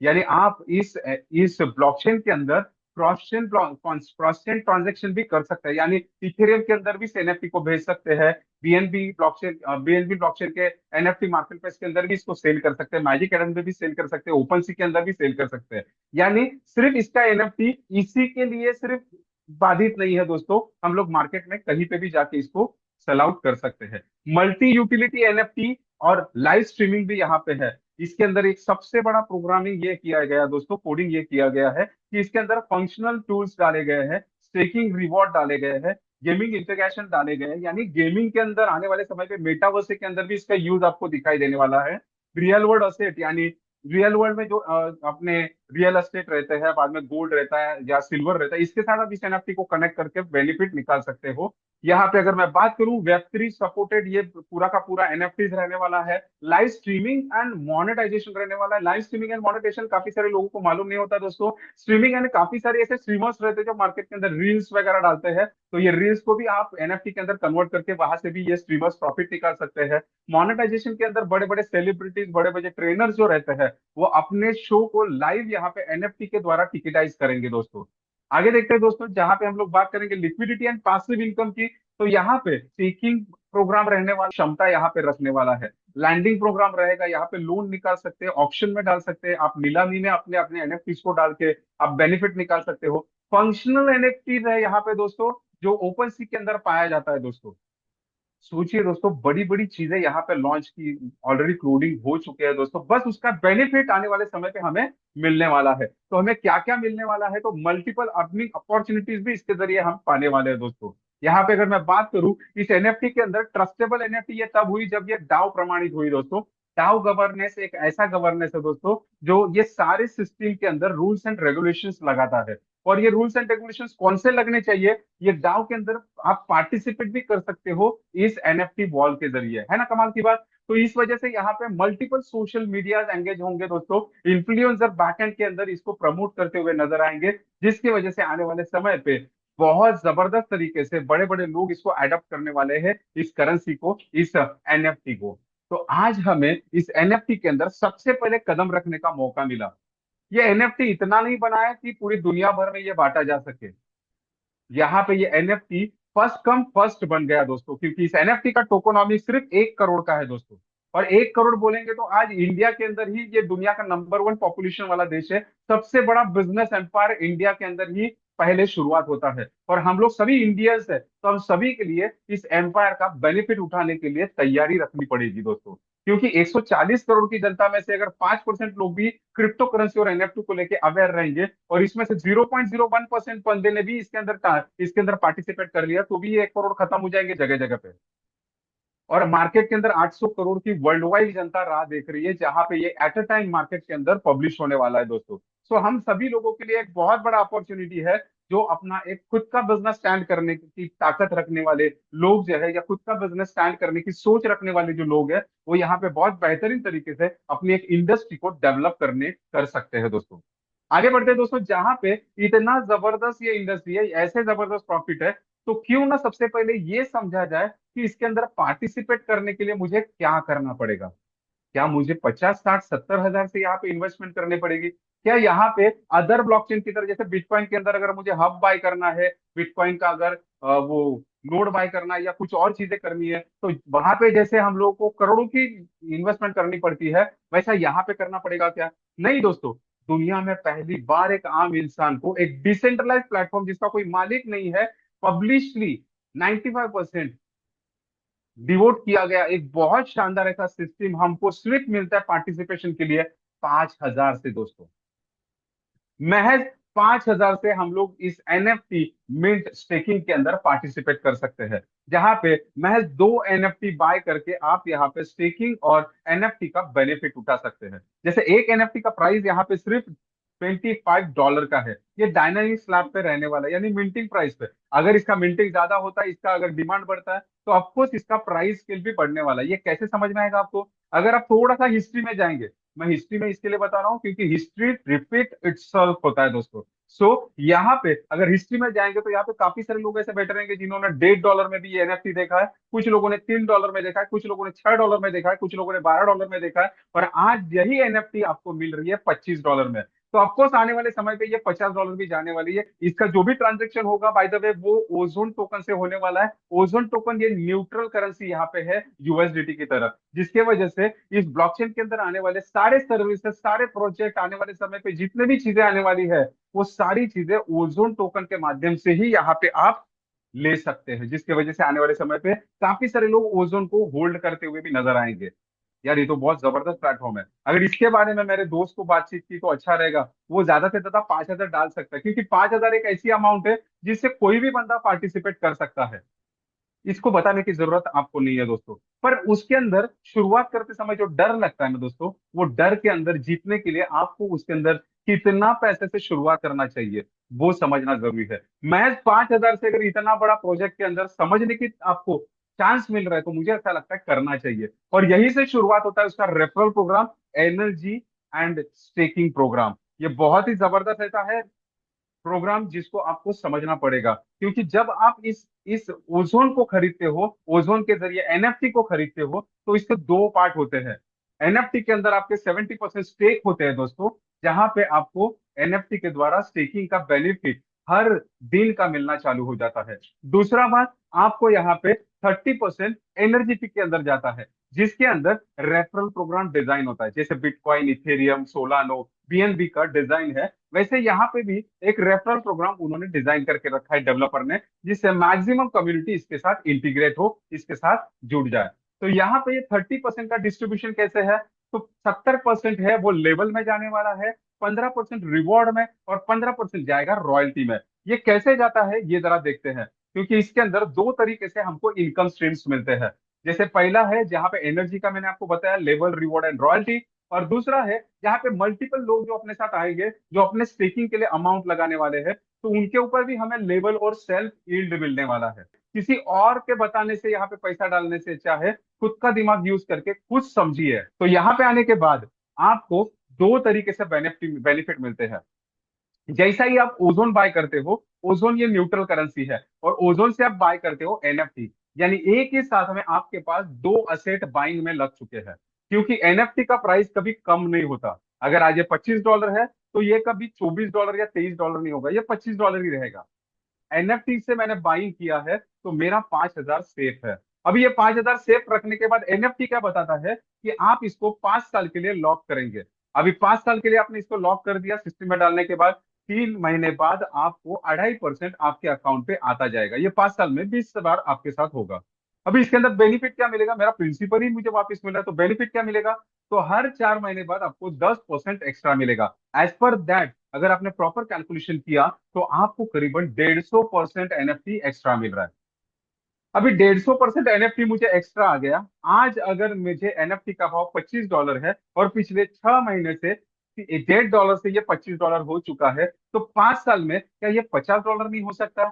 यानी आप इस ब्लॉकचेन के अंदर क्रॉस चेन ट्रांजेक्शन भी कर सकते हैं। यानी इथेरियम के अंदर भी एनएफटी को भेज सकते हैं, बीएनबी ब्लॉकचेन के एनएफटी मार्केट प्लेस के अंदर भी इसको सेल कर सकते हैं, मैजिक एडम में भी सेल कर सकते हैं, ओपन सी के अंदर भी सेल कर सकते हैं। यानी सिर्फ इसका एनएफटी इसी के लिए सिर्फ बाधित नहीं है दोस्तों, हम लोग मार्केट में कहीं पे भी जाके इसको सेल आउट कर सकते हैं। मल्टी यूटिलिटी एनएफटी और लाइव स्ट्रीमिंग भी यहाँ पे है। इसके अंदर एक सबसे बड़ा प्रोग्रामिंग ये किया गया है दोस्तों, कोडिंग ये किया गया है कि इसके अंदर फंक्शनल टूल्स डाले गए हैं, स्टेकिंग रिवॉर्ड डाले गए हैं, गेमिंग इंटीग्रेशन डाले गए हैं, यानी गेमिंग के अंदर आने वाले समय पे मेटावर्स के अंदर भी इसका यूज आपको दिखाई देने वाला है। रियल वर्ल्ड असेट, यानी रियल वर्ल्ड में जो अपने रियल एस्टेट रहते हैं, बाद में गोल्ड रहता है या सिल्वर रहता है, इसके साथ आप इस एनएफटी को कनेक्ट करके बेनिफिट निकाल सकते हो। यहाँ पे अगर मैं बात करूं, वेब3 सपोर्टेड ये पूरा का पूरा एनएफटीज रहने वाला है। लाइव स्ट्रीमिंग एंड मोनेटाइजेशन रहने वाला है। लाइव स्ट्रीमिंग एंड मोनेटाइजेशन काफी सारे लोगों को मालूम नहीं होता दोस्तों। स्ट्रीमिंग यानी काफी सारे ऐसे स्ट्रीमर्स रहते हैं जो मार्केट के अंदर रील्स वगैरह डालते हैं, तो ये रील्स को भी आप एनएफटी के अंदर कन्वर्ट करके वहां से भी ये स्ट्रीमर्स प्रॉफिट निकाल सकते हैं। मोनेटाइजेशन के अंदर बड़े बड़े सेलिब्रिटीज, बड़े बड़े ट्रेनर्स जो रहते हैं, वो अपने शो को लाइव यहाँ पे एनएफटी के द्वारा टिकटाइज करेंगे दोस्तों। आगे देखते हैं दोस्तों, जहां पे हम लोग बात करेंगे लिक्विडिटी एंड पासिव इनकम की, तो यहाँ पे स्टेकिंग प्रोग्राम रहने वाला, क्षमता यहाँ पे रखने वाला है। लैंडिंग प्रोग्राम रहेगा, यहाँ पे लोन निकाल सकते हैं, ऑप्शन में डाल सकते हैं आप, नीलामी में अपने अपने एनएफटी को डाल के आप बेनिफिट निकाल सकते हो। फंक्शनल एनएफटी है यहाँ पे दोस्तों, जो ओपन सी के अंदर पाया जाता है दोस्तों। सोचिए दोस्तों, बड़ी बड़ी चीजें यहाँ पे लॉन्च की, ऑलरेडी कोडिंग हो चुके हैं दोस्तों, बस उसका बेनिफिट आने वाले समय पे हमें मिलने वाला है। तो हमें क्या क्या मिलने वाला है, तो मल्टीपल अर्निंग अपॉर्चुनिटीज भी इसके जरिए हम पाने वाले हैं दोस्तों। यहाँ पे अगर मैं बात करूं, इस एनएफटी के अंदर ट्रस्टेबल एनएफटी ये तब हुई जब ये डाउ प्रमाणित हुई दोस्तों। डाउ गवर्नेंस एक ऐसा गवर्नेंस है दोस्तों, जो ये सारे सिस्टम के अंदर रूल्स एंड रेगुलेशंस लगाता है। और ये रूल्स एंड रेगुलेशंस कौन से लगने चाहिए, ये डाउ के अंदर आप पार्टिसिपेट भी कर सकते हो इस एनएफटी वॉल के जरिए, है ना कमाल की बात। तो इस वजह से यहाँ पे मल्टीपल सोशल मीडिया एंगेज होंगे दोस्तों। इन्फ्लुएंसर बैकएंड के अंदर इसको प्रमोट करते हुए नजर आएंगे, जिसकी वजह से आने वाले समय पे बहुत जबरदस्त तरीके से बड़े बड़े लोग इसको एडप्ट करने वाले हैं, इस करेंसी को, इस एनएफटी को। तो आज हमें इस एनएफटी के अंदर सबसे पहले कदम रखने का मौका मिला। ये एनएफटी इतना नहीं बनाया कि पूरी दुनिया भर में ये बांटा जा सके। यहाँ पे ये एनएफटी फर्स्ट कम फर्स्ट बन गया दोस्तों, क्योंकि इस एनएफटी का टोकोनॉमी सिर्फ 1 करोड़ का है दोस्तों। और 1 करोड़ बोलेंगे तो आज इंडिया के अंदर ही ये दुनिया का नंबर 1 पॉपुलेशन वाला देश है। सबसे बड़ा बिजनेस एम्पायर इंडिया के अंदर ही पहले शुरुआत होता है, और हम लोग सभी इंडियंस है, तो हम सभी के लिए इस एम्पायर का बेनिफिट उठाने के लिए तैयारी रखनी पड़ेगी दोस्तों। क्योंकि 140 करोड़ की जनता में से अगर 5% लोग भी क्रिप्टो करेंसी और एनएफटी को लेके अवेयर रहेंगे, और इसमें से 0.01% बंदे ने भी इसके अंदर पार्टिसिपेट कर लिया, तो भी ये 1 करोड़ खत्म हो जाएंगे जगह जगह पे। और मार्केट के अंदर 800 करोड़ की वर्ल्ड वाइड जनता राह देख रही है, जहां पे ये एट अ टाइम मार्केट के अंदर पब्लिश होने वाला है दोस्तों। सो हम सभी लोगों के लिए एक बहुत बड़ा अपॉर्चुनिटी है, जो अपना एक खुद का बिजनेस स्टैंड करने की ताकत रखने वाले लोग जो है, या खुद का बिजनेस स्टैंड करने की सोच रखने वाले जो लोग हैं, वो यहाँ पे बहुत बेहतरीन तरीके से अपनी एक इंडस्ट्री को डेवलप कर सकते हैं दोस्तों। आगे बढ़ते हैं दोस्तों, जहां पे इतना जबरदस्त ये इंडस्ट्री है, ऐसे जबरदस्त प्रॉफिट है, तो क्यों ना सबसे पहले ये समझा जाए कि इसके अंदर पार्टिसिपेट करने के लिए मुझे क्या करना पड़ेगा। क्या मुझे 50, 60, 70 हजार से यहाँ पे इन्वेस्टमेंट करनी पड़ेगी? क्या यहाँ पे अदर ब्लॉकचेन की तरह, जैसे बिटकॉइन के अंदर अगर मुझे हब बाय करना है, बिटकॉइन का अगर वो नोड बाय करना है या कुछ और चीजें करनी है, तो वहां पे जैसे हम लोग को करोड़ों की इन्वेस्टमेंट करनी पड़ती है, वैसा यहाँ पे करना पड़ेगा क्या? नहीं दोस्तों। दुनिया में पहली बार एक आम इंसान को एक डिसेंट्रलाइज प्लेटफॉर्म, जिसका कोई मालिक नहीं है, पब्लिशली 95% डिवोट किया गया एक बहुत शानदार ऐसा सिस्टम हमको सिर्फ मिलता है पार्टिसिपेशन के लिए 5,000 से दोस्तों। महज 5,000 से हम लोग इस एनएफटी मिंट स्टेकिंग के अंदर पार्टिसिपेट कर सकते हैं, जहां पे महज 2 एनएफटी बाय करके आप यहाँ पे स्टेकिंग और एनएफटी का बेनिफिट उठा सकते हैं। जैसे एक एनएफटी का प्राइस यहाँ पे सिर्फ $25 का है। ये डायनामिक स्लैब पे रहने वाला है, यानी मिंटिंग प्राइस पे। अगर इसका मिंटिंग ज्यादा होता है, इसका अगर डिमांड बढ़ता है, तो ऑफकोर्स इसका प्राइस स्केल भी बढ़ने वाला है। ये कैसे समझ में आएगा आपको? अगर आप थोड़ा सा हिस्ट्री में जाएंगे, मैं हिस्ट्री में इसके लिए बता रहा हूँ क्योंकि हिस्ट्री रिपीट इटसेल्फ होता है दोस्तों। सो यहाँ पे अगर हिस्ट्री में जाएंगे, तो यहाँ पे काफी सारे लोग ऐसे बैठे रहेंगे जिन्होंने $1.5 में भी ये एनएफटी देखा है, कुछ लोगों ने $3 में देखा है, कुछ लोगों ने $6 में देखा है, कुछ लोगों ने $12 में देखा है, और आज यही एनएफटी आपको मिल रही है $25 में। तो ऑफकोर्स आने वाले समय पे ये $50 भी जाने वाली है। इसका जो भी ट्रांजेक्शन होगा, बाय द वे, वो ओजोन टोकन से होने वाला है। ओजोन टोकन ये न्यूट्रल करेंसी यहाँ पे है यूएसडीटी की तरह, जिसके वजह से इस ब्लॉकचेन के अंदर आने वाले सारे सर्विसेज, सारे प्रोजेक्ट, आने वाले समय पे जितने भी चीजें आने वाली है, वो सारी चीजें ओजोन टोकन के माध्यम से ही यहाँ पे आप ले सकते हैं, जिसकी वजह से आने वाले समय पे काफी सारे लोग ओजोन को होल्ड करते हुए भी नजर आएंगे। यार ये तो बहुत जबरदस्त प्लेटफॉर्म है। अगर इसके बारे में मेरे दोस्त को बातचीत की तो अच्छा रहेगा। वो ज्यादा से ज्यादा 5,000 डाल सकता है, क्योंकि 5,000 एक ऐसी अमाउंट है जिससे कोई भी बंदा पार्टिसिपेट कर सकता है। इसको बताने की जरूरत आपको नहीं है दोस्तों। पर उसके अंदर शुरुआत करते समय जो डर लगता है ना दोस्तों, वो डर के अंदर जीतने के लिए आपको उसके अंदर कितना पैसे से शुरुआत करना चाहिए वो समझना जरूरी है। महज 5,000 से अगर इतना बड़ा प्रोजेक्ट के अंदर समझने की आपको चांस मिल रहा है, तो मुझे ऐसा लगता है करना चाहिए। और यही से शुरुआत होता है उसका referral programme, energy and staking programme. ये बहुत ही जबरदस्त ऐसा है प्रोग्राम जिसको आपको समझना पड़ेगा। क्योंकि जब आप इस ओजोन को खरीदते हो, ओजोन के जरिए एनएफटी को खरीदते हो, तो इसके दो पार्ट होते हैं। एनएफटी के अंदर आपके 70% स्टेक होते हैं दोस्तों, जहां पे आपको एनएफटी के द्वारा स्टेकिंग का बेनिफिट हर दिन का मिलना चालू हो जाता है। दूसरा बात, आपको यहाँ पे 30% एनर्जी के अंदर जाता है, जिसके अंदर रेफरल प्रोग्राम डिजाइन होता है। जैसे बिटकॉइन, इथेरियम, सोलानो, बीएनबी का डिजाइन है, वैसे यहाँ पे भी एक रेफरल प्रोग्राम उन्होंने डिजाइन करके रखा है डेवलपर ने, जिससे मैक्सिमम कम्युनिटी इसके साथ इंटीग्रेट हो, इसके साथ जुड़ जाए। तो यहाँ पे ये 30% का डिस्ट्रीब्यूशन कैसे है, तो 70% है वो लेवल में जाने वाला है, 15% रिवॉर्ड में, और 15% जाएगा रॉयल्टी में। ये कैसे जाता है ये जरा देखते हैं। क्योंकि इसके अंदर दो तरीके से हमको इनकम स्ट्रीम्स मिलते हैं। जैसे पहला है जहां पे एनर्जी का मैंने आपको बताया, लेवल, रिवॉर्ड एंड रॉयल्टी। और दूसरा है जहाँ पे मल्टीपल लोग जो अपने साथ आएंगे, जो अपने स्टेकिंग के लिए अमाउंट लगाने वाले हैं, तो उनके ऊपर भी हमें लेवल और सेल्फ यील्ड मिलने वाला है। किसी और के बताने से, यहाँ पे पैसा डालने से अच्छा है खुद का दिमाग यूज करके कुछ समझिए। तो यहाँ पे आने के बाद आपको दो तरीके से बेनिफिट बेनिफिट मिलते हैं। जैसा ही आप ओजोन बाय करते हो, ओजोन ये न्यूट्रल करेंसी है, और ओजोन से आप बाय करते हो एनएफटी, यानी एक ही साथ में आपके पास दो असेट बाइंग में लग चुके हैं। क्योंकि एनएफटी का प्राइस कभी कम नहीं होता। अगर आज ये $25 है, तो ये कभी $24 या $23 नहीं होगा, ये $25 ही रहेगा। एनएफटी से मैंने बाइंग किया है, तो मेरा 5,000 सेफ है। अभी ये 5,000 सेफ रखने के बाद एनएफटी क्या बताता है कि आप इसको 5 साल के लिए लॉक करेंगे। अभी 5 साल के लिए आपने इसको लॉक कर दिया सिस्टम में डालने के बाद, 3 महीने बाद आपको 2.5% आपके अकाउंट पे आता जाएगा। ये 5 साल में 20 बार आपके साथ होगा। अभी इसके अंदर बेनिफिट क्या मिलेगा, मेरा प्रिंसिपल ही मुझे वापस मिल रहा है, तो बेनिफिट क्या मिलेगा, तो हर 4 महीने बाद आपको 10% एक्स्ट्रा मिलेगा। एज पर दैट, अगर आपने प्रॉपर कैलकुलेशन किया, तो आपको करीबन 150% एनएफटी एक्स्ट्रा मिल रहा है। अभी 150% एनएफटी मुझे एक्स्ट्रा आ गया। आज अगर मुझे एनएफटी का भाव $25 है, और पिछले 6 महीने से $1.5 से ये $25 हो चुका है, तो 5 साल में क्या ये $50 नहीं हो सकता।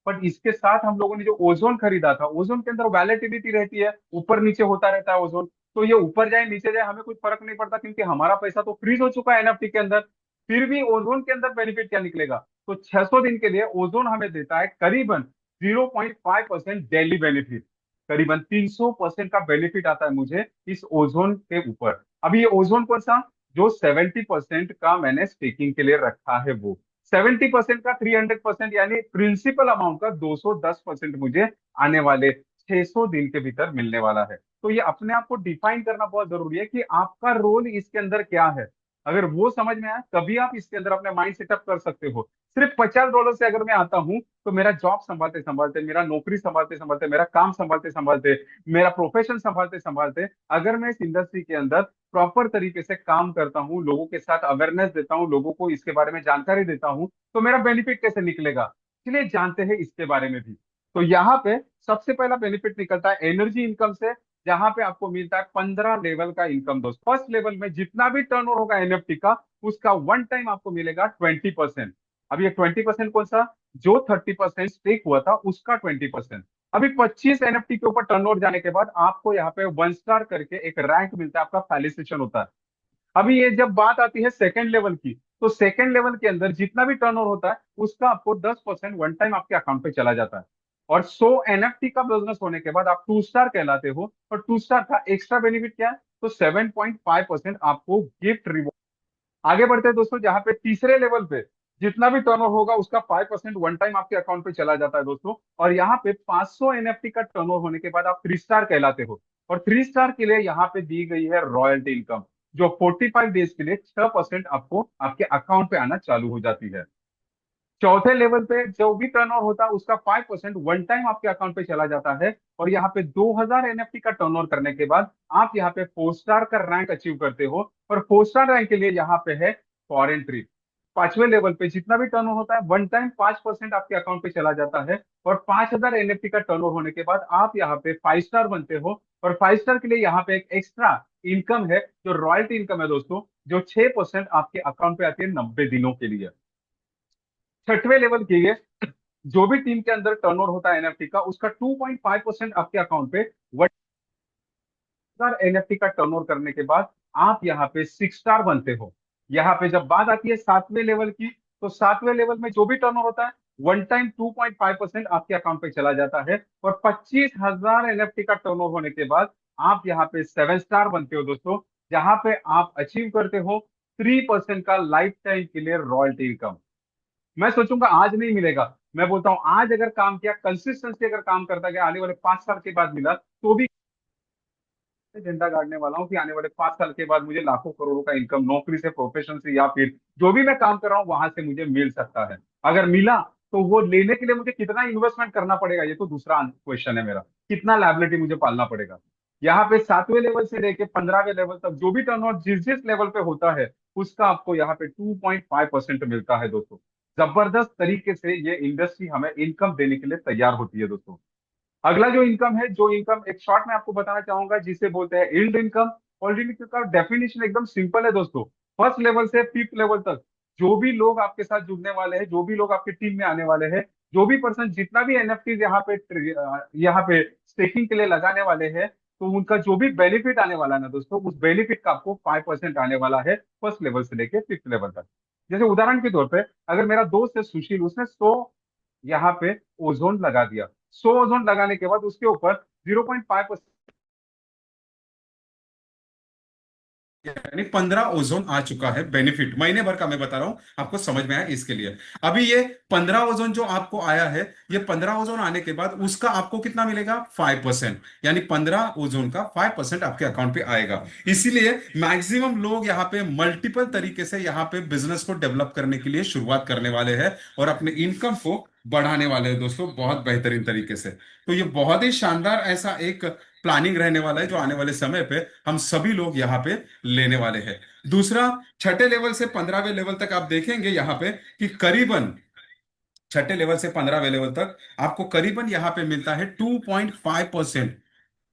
बट इसके साथ हम लोगों ने जो ओजोन खरीदा था, ओजोन के अंदर वैलेटिलिटी रहती है, ऊपर नीचे होता रहता है ओजोन। तो ये ऊपर जाए नीचे जाए हमें कुछ फर्क नहीं पड़ता, क्योंकि हमारा पैसा तो फ्रीज हो चुका है एनएफटी के अंदर। फिर भी ओजोन के अंदर बेनिफिट क्या निकलेगा, तो 600 दिन के लिए ओजोन हमें देता है करीबन 0.5% डेली बेनिफिट। करीबन 300% का बेनिफिट आता है मुझे इस ओजोन के ऊपर। अभी ये ओजोन कौन सा, जो 70% का मैंने स्टेकिंग के लिए रखा है, वो 70% का 300%, यानी प्रिंसिपल अमाउंट का 210% मुझे आने वाले 600 दिन के भीतर मिलने वाला है। तो ये अपने आप को डिफाइन करना बहुत जरूरी है कि आपका रोल इसके अंदर क्या है। अगर वो समझ में आया, तभी आप इसके अंदर अपने माइंड सेटअप कर सकते हो। सिर्फ $50 से अगर मैं आता हूं, तो मेरा जॉब संभालते संभालते, मेरा नौकरी संभालते संभालते, मेरा काम संभालते संभालते, मेरा प्रोफेशन संभालते संभालते, अगर मैं इस इंडस्ट्री के अंदर प्रॉपर तरीके से काम करता हूँ, लोगों के साथ अवेयरनेस देता हूँ, लोगों को इसके बारे में जानकारी देता हूँ, तो मेरा बेनिफिट कैसे निकलेगा। इसलिए जानते हैं इसके बारे में भी। तो यहाँ पे सबसे पहला बेनिफिट निकलता है एनर्जी इनकम से, जहां पे आपको मिलता है 15 लेवल का इनकम। दोस्त, फर्स्ट लेवल में जितना भी टर्नओवर होगा एनएफटी का, उसका वन टाइम आपको मिलेगा 20%। अब ये 20% कौन सा, जो 30% स्टेक हुआ था उसका 20%। अभी 25 एनएफटी के ऊपर टर्नओवर जाने के बाद आपको यहाँ पे 1 स्टार करके एक रैंक मिलता है, आपका फैलिसिटेशन होता है। अभी ये जब बात आती है सेकंड लेवल की, तो सेकंड लेवल के अंदर जितना भी टर्नओवर होता है, उसका आपको 10% वन टाइम आपके अकाउंट पे चला जाता है। और 100 एनएफटी का बिजनेस होने के बाद आप 2 स्टार कहलाते हो। और 2 स्टार का एक्स्ट्रा बेनिफिट क्या है, तो 7.5% आपको गिफ्ट रिवॉर्ड। आगे बढ़ते हैं दोस्तों, जहां पे तीसरे लेवल पे जितना भी टर्नओवर होगा उसका 5% वन टाइम आपके अकाउंट पे चला जाता है दोस्तों। और यहाँ पे 500 एनएफटी का टर्नओवर होने के बाद आप 3 स्टार कहलाते हो। और 3 स्टार के लिए यहाँ पे दी गई है रॉयल्टी इनकम, जो 45 डेज के लिए 6% आपको आपके अकाउंट पे आना चालू हो जाती है। चौथे लेवल पे जो भी टर्नओवर होता है उसका 5% वन टाइम आपके अकाउंट पे चला जाता है। और यहाँ पे 2000 एनएफटी का टर्नओवर करने के बाद आप यहाँ पे 4 स्टार का रैंक अचीव करते हो। और 4 स्टार रैंक के लिए यहाँ पे है फॉरेन ट्रिप। पांचवें लेवल पे जितना भी टर्नओवर होता है वन टाइम 5% आपके अकाउंट पे चला जाता है। और 5000 एनएफटी का टर्नओवर होने के बाद आप यहाँ पे 5 स्टार बनते हो। और 5 स्टार के लिए यहाँ पे एक एक्स्ट्रा इनकम है जो रॉयल्टी इनकम है दोस्तों, जो 6% आपके अकाउंट पे आती है 90 दिनों के लिए। छठवें लेवल के लिए जो भी टीम के अंदर टर्नओवर होता है एनएफटी का उसका 2.5% आपके अकाउंट पे 1000 एनएफटी का टर्नओवर करने के बाद आप यहाँ पे 6 स्टार बनते हो। यहाँ पे जब बात आती है सातवें लेवल की, तो सातवें लेवल में जो भी टर्नओवर होता है वन टाइम 2.5% आपके अकाउंट पे चला जाता है। और 25,000 एनएफटी का टर्नओवर होने के बाद आप यहाँ पे 7 स्टार बनते हो दोस्तों, जहां पे आप अचीव करते हो 3% का लाइफ टाइम के लिए रॉयल्टी इनकम। मैं सोचूंगा आज नहीं मिलेगा, मैं बोलता हूँ आज अगर काम किया, कंसिस्टेंसी अगर काम करता गया, आने वाले 5 साल के बाद मिला तो भी झंडा गाड़ने वाला हूँ कि आने वाले 5 साल के बाद मुझे लाखों करोड़ों का इनकम नौकरी से, प्रोफेशन से, या फिर जो भी मैं काम कर रहा हूँ वहां से मुझे मिल सकता है। अगर मिला तो वो लेने के लिए मुझे कितना इन्वेस्टमेंट करना पड़ेगा, ये तो दूसरा क्वेश्चन है मेरा, कितना लायबिलिटी मुझे पालना पड़ेगा। यहाँ पे सातवें लेवल से लेके 15वें लेवल तक जो भी टर्नओवर जिस जिस लेवल पे होता है उसका आपको यहाँ पे 2.5% मिलता है दोस्तों। जबरदस्त तरीके से ये इंडस्ट्री हमें इनकम देने के लिए तैयार होती है दोस्तों। अगला जो इनकम है, जो इनकम एक शॉर्ट में आपको बताना चाहूंगा जिसे बोलते हैं यील्ड इनकम। और यील्ड इनकम का डेफिनेशन एकदम सिंपल है दोस्तों। फर्स्ट लेवल से फिफ्थ लेवल तक जो भी लोग आपके साथ जुड़ने वाले हैं, जो भी लोग आपकी टीम में आने वाले हैं, जो भी पर्सन जितना भी एनएफटी यहाँ पे स्टेकिंग के लिए लगाने वाले हैं, तो उनका जो भी बेनिफिट आने वाला है ना दोस्तों, उस बेनिफिट का आपको 5% आने वाला है फर्स्ट लेवल से लेके फिफ्थ लेवल तक। जैसे उदाहरण के तौर पे अगर मेरा दोस्त है सुशील, उसने 100 यहाँ पे ओजोन लगा दिया। 100 ओजोन लगाने के बाद उसके ऊपर 0.5%, यानी 15 ओजोन आ चुका है बेनिफिट, महीने भर का मैं बता रहा हूं, आपको समझ में आया इसके लिए। अभी ये 15 ओजोन जो आपको आया है, ये 15 ओजोन आने के बाद उसका आपको कितना मिलेगा? 5%। यानी 15 ओजोन का 5% आपके अकाउंट पे आएगा। इसीलिए मैक्सिमम लोग यहाँ पे मल्टीपल तरीके से यहाँ पे बिजनेस को डेवलप करने के लिए शुरुआत करने वाले हैं और अपने इनकम को बढ़ाने वाले हैं दोस्तों, बहुत बेहतरीन तरीके से। तो ये बहुत ही शानदार ऐसा एक प्लानिंग रहने वाला है जो आने वाले समय पे हम सभी लोग यहाँ पे लेने वाले हैं। दूसरा, छठे लेवल से 15वें लेवल तक आप देखेंगे यहाँ पे कि करीबन छठे लेवल से 15वें लेवल तक आपको करीबन यहाँ पे मिलता है 2.5%।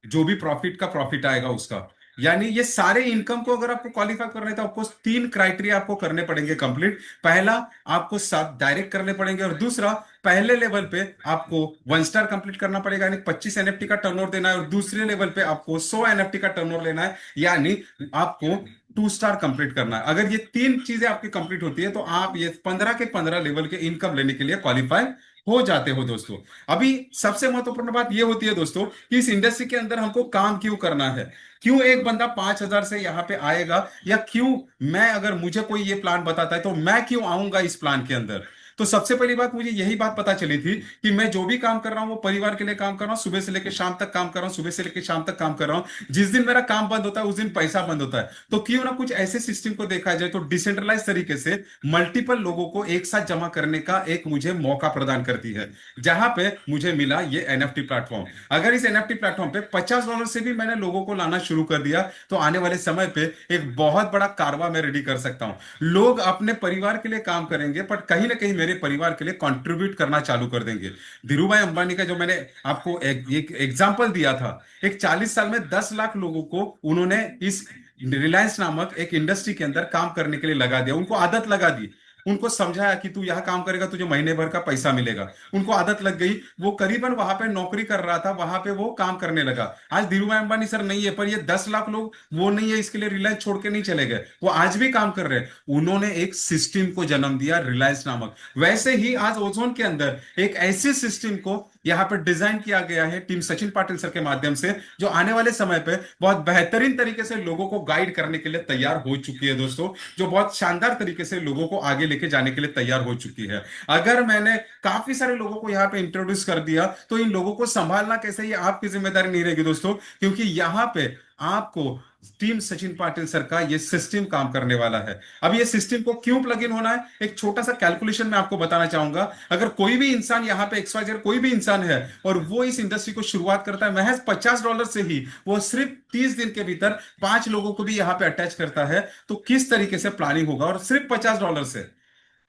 जो भी प्रॉफिट का प्रॉफिट आएगा उसका, यानी ये सारे इनकम को अगर आपको क्वालिफाई करना है तो आपको तीन क्राइटेरिया आपको करने पड़ेंगे कंप्लीट। पहला, आपको 7 डायरेक्ट करने पड़ेंगे, और दूसरा, पहले लेवल पे आपको 1 स्टार कंप्लीट करना पड़ेगा यानी 25 एनएफटी का टर्नओवर देना है, और दूसरे लेवल पे आपको 100 एनएफटी का टर्नओवर लेना है यानी आपको 2 स्टार कंप्लीट करना है। अगर ये तीन चीजें आपकी कंप्लीट होती है तो आप ये 15 के 15 लेवल के इनकम लेने के लिए क्वालिफाई हो जाते हो दोस्तों। अभी सबसे महत्वपूर्ण बात यह होती है दोस्तों कि इस इंडस्ट्री के अंदर हमको काम क्यों करना है, क्यों एक बंदा 5,000 से यहां पे आएगा, या क्यों मैं, अगर मुझे कोई ये प्लान बताता है तो मैं क्यों आऊंगा इस प्लान के अंदर। तो सबसे पहली बात, मुझे यही बात पता चली थी कि मैं जो भी काम कर रहा हूं वो परिवार के लिए काम कर रहा हूं, सुबह से लेकर शाम तक काम कर रहा हूं, सुबह से लेकर शाम तक काम कर रहा हूं। जिस दिन मेरा काम बंद होता है उस दिन पैसा बंद होता है। तो क्यों ना कुछ ऐसे सिस्टम को देखा जाए तो डिसेंट्रलाइज तरीके से मल्टीपल लोगों को एक साथ जमा करने का एक मुझे मौका प्रदान करती है, जहां पे मुझे मिला ये एनएफटी प्लेटफॉर्म। अगर इस एनएफटी प्लेटफॉर्म पे $50 से भी मैंने लोगों को लाना शुरू कर दिया तो आने वाले समय पे एक बहुत बड़ा कारवा मैं रेडी कर सकता हूं। लोग अपने परिवार के लिए काम करेंगे पर कहीं ना कहीं मेरे परिवार के लिए कंट्रीब्यूट करना चालू कर देंगे। धीरू भाई अंबानी का जो मैंने आपको एक एग्जांपल दिया था, एक 40 साल में 10 लाख लोगों को उन्होंने इस रिलायंस नामक एक इंडस्ट्री के अंदर काम करने के लिए लगा दिया, उनको आदत लगा दी, उनको समझाया कि तू यहां काम करेगा तुझे महीने भर का पैसा मिलेगा। उनको आदत लग गई, वो करीबन वहां पे नौकरी कर रहा था, वहां पे वो काम करने लगा। आज धीरूभाई अंबानी सर नहीं है, पर ये 10 लाख लोग वो नहीं है इसके लिए रिलायंस छोड़ के नहीं चले गए, वो आज भी काम कर रहे हैं। उन्होंने एक सिस्टम को जन्म दिया रिलायंस नामक। वैसे ही आज ओजोन के अंदर एक ऐसे सिस्टम को यहाँ पर डिजाइन किया गया है टीम सचिन पाटिल सर के माध्यम से, जो आने वाले समय पे बहुत बेहतरीन तरीके से लोगों को गाइड करने के लिए तैयार हो चुकी है दोस्तों, जो बहुत शानदार तरीके से लोगों को आगे लेके जाने के लिए तैयार हो चुकी है। अगर मैंने काफी सारे लोगों को यहाँ पे इंट्रोड्यूस कर दिया तो इन लोगों को संभालना कैसे, ये आपकी जिम्मेदारी नहीं रहेगी दोस्तों, क्योंकि यहाँ पे आपको टीम सचिन पाटिल सर का ये सिस्टम काम करने वाला है। अब ये सिस्टम को क्यों प्लग इन होना है, एक छोटा सा कैलकुलेशन मैं आपको बताना चाहूंगा। अगर कोई भी इंसान यहाँ पे XYZ कोई भी इंसान है और वो इस इंडस्ट्री को शुरुआत करता है महज $50 से ही, वो सिर्फ 30 दिन के भीतर 5 लोगों को भी यहाँ पे अटैच करता है, तो किस तरीके से प्लानिंग होगा, और सिर्फ $50 से।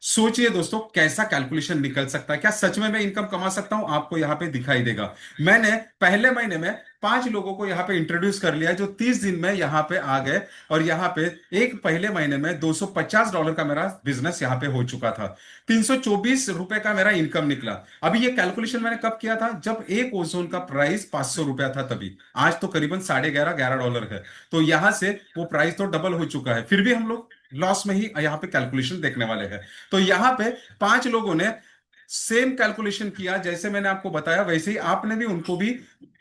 सोचिए दोस्तों कैसा कैलकुलेशन निकल सकता है। क्या सच में मैं इनकम कमा सकता हूं, आपको यहां पे दिखाई देगा। मैंने पहले महीने में 5 लोगों को यहां पे इंट्रोड्यूस कर लिया जो 30 दिन में यहां पे आ गए, और यहां पे एक पहले महीने में $250 का मेरा बिजनेस यहां पे हो चुका था। ₹324 का मेरा इनकम निकला। अभी ये कैलकुलेशन मैंने कब किया था, जब एक ओजोन का प्राइस ₹500 था तभी। आज तो करीबन 11.5 $11 है। तो यहां से वो प्राइस तो डबल हो चुका है, फिर भी हम लोग लॉस में ही यहाँ पे कैलकुलेशन देखने वाले हैं। तो यहां पे 5 लोगों ने सेम कैलकुलेशन किया, जैसे मैंने आपको बताया वैसे ही आपने भी उनको भी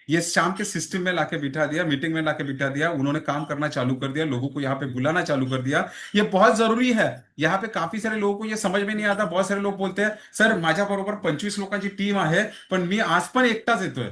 ये शाम के सिस्टम में लाके बिठा दिया, मीटिंग में लाके बिठा दिया, उन्होंने काम करना चालू कर दिया, लोगों को यहाँ पे बुलाना चालू कर दिया। ये बहुत जरूरी है। यहाँ पे काफी सारे लोगों को ये समझ में नहीं आता। बहुत सारे लोग बोलते हैं सर माझ्या बरोबर 25 लोकांची टीम आहे पण मी आज पण एकटाच येतोय।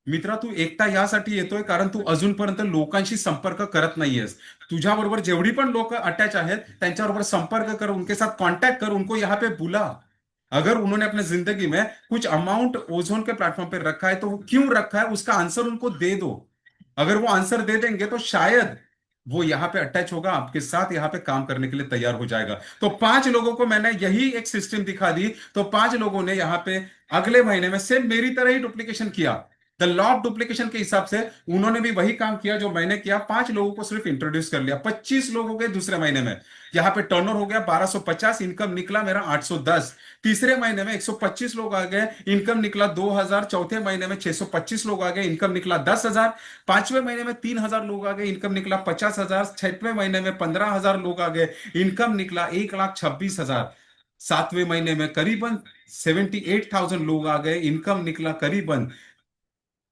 मित्रा, तू एकटा यासाठी येतोय कारण तू अजूनपर्यंत लोकांशी संपर्क करत नाहीयेस। तुझ्याबरोबर जेवढी पण लोक अटॅच आहेत त्यांच्याबरोबर संपर्क कर, उनके साथ कांटेक्ट कर, उनको यहाँ पे बुला। अगर उन्होंने अपने जिंदगी में कुछ अमाउंट ओजोन के प्लेटफॉर्म पे रखा है तो वो क्यों रखा है उसका आंसर उनको दे दो। अगर वो आंसर दे देंगे तो शायद वो यहाँ पे अटैच होगा, आपके साथ यहाँ पे काम करने के लिए तैयार हो जाएगा। तो 5 लोगों को मैंने यही एक सिस्टम दिखा दी, तो 5 लोगों ने यहाँ पे अगले महीने में सेम मेरी तरह ही डुप्लीकेशन किया। द लॉ ऑफ डुप्लीकेशन के हिसाब से उन्होंने भी वही काम किया जो मैंने किया। 5 लोगों को सिर्फ इंट्रोड्यूस कर लिया। 25 लोग हो गए दूसरे महीने में। यहाँ पे टर्नओवर हो गया 1250, इनकम निकला मेरा 810। तीसरे महीने में 125 लोग आ गए, इनकम निकला 2000। चौथे महीने में 625 लोग आ गए, इनकम निकला 10,000। पांचवें महीने में 3000 लोग आ गए, इनकम निकला 50,000। छठवें महीने में 15,000 लोग आ गए, इनकम निकला 1,26,000। सातवें महीने में करीबन 78,000 लोग आ गए, इनकम निकला करीबन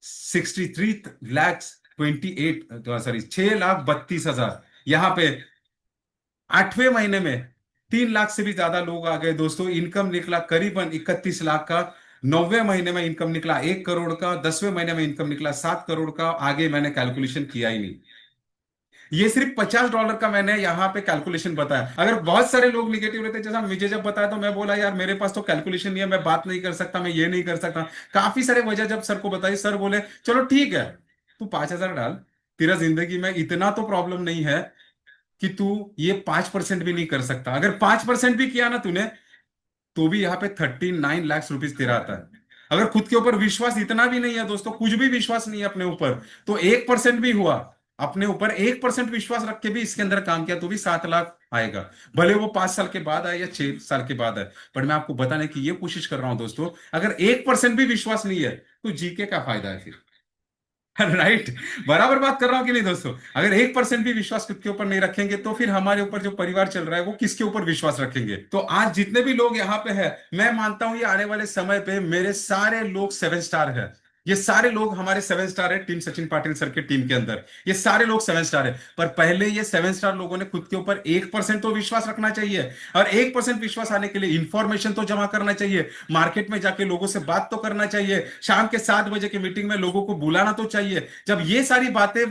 63,28 सॉरी 6,32,000। यहां पे आठवें महीने में 3 लाख से भी ज्यादा लोग आ गए दोस्तों, इनकम निकला करीबन 31 लाख का। नौवें महीने में इनकम निकला 1 करोड़ का। 10वें महीने में इनकम निकला 7 करोड़ का। आगे मैंने कैलकुलेशन किया ही नहीं। ये सिर्फ $50 का मैंने यहाँ पे कैलकुलेशन बताया। अगर बहुत सारे लोग निगेटिव रहते, जैसा मुझे जब बताया तो मैं बोला यार मेरे पास तो कैलकुलेशन नहीं है, मैं बात नहीं कर सकता, मैं ये नहीं कर सकता। काफी सारे वजह जब सर को बताई, सर बोले चलो ठीक है तू 5,000 डाल, तेरा जिंदगी में इतना तो प्रॉब्लम नहीं है कि तू ये 5% भी नहीं कर सकता। अगर 5% भी किया ना तूने तो भी यहाँ पे 39 लाख रुपीज तेरा आता है। अगर खुद के ऊपर विश्वास इतना भी नहीं है दोस्तों, कुछ भी विश्वास नहीं है अपने ऊपर, तो 1% भी हुआ, अपने ऊपर 1% विश्वास रख के भी इसके अंदर काम किया तो भी 7 लाख आएगा। भले वो 5 साल के बाद आए या 6 साल के बाद आए, पर मैं आपको बताने की ये कोशिश कर रहा हूं दोस्तों, अगर 1% भी विश्वास नहीं है तो जीके का फायदा है फिर। राइट। बराबर बात कर रहा हूं कि नहीं दोस्तों। अगर 1% भी विश्वास खुद के ऊपर नहीं रखेंगे तो फिर हमारे ऊपर जो परिवार चल रहा है वो किसके ऊपर विश्वास रखेंगे। तो आज जितने भी लोग यहाँ पे हैं, मैं मानता हूं ये आने वाले समय पे मेरे सारे लोग 7 स्टार है। ये सारे लोग हमारे 7 स्टार है टीम सचिन पाटिल सर के टीम के अंदर। ये सारे लोग 7 स्टार है, पर पहले ये 7 स्टार लोगों ने खुद के ऊपर 1% तो विश्वास रखना चाहिए। और 1% विश्वास आने के लिए इंफॉर्मेशन तो जमा करना चाहिए, मार्केट में जाके लोगों से बात तो करना चाहिए, शाम के 7 बजे की मीटिंग में लोगों को बुलाना तो चाहिए। जब ये सारी बातें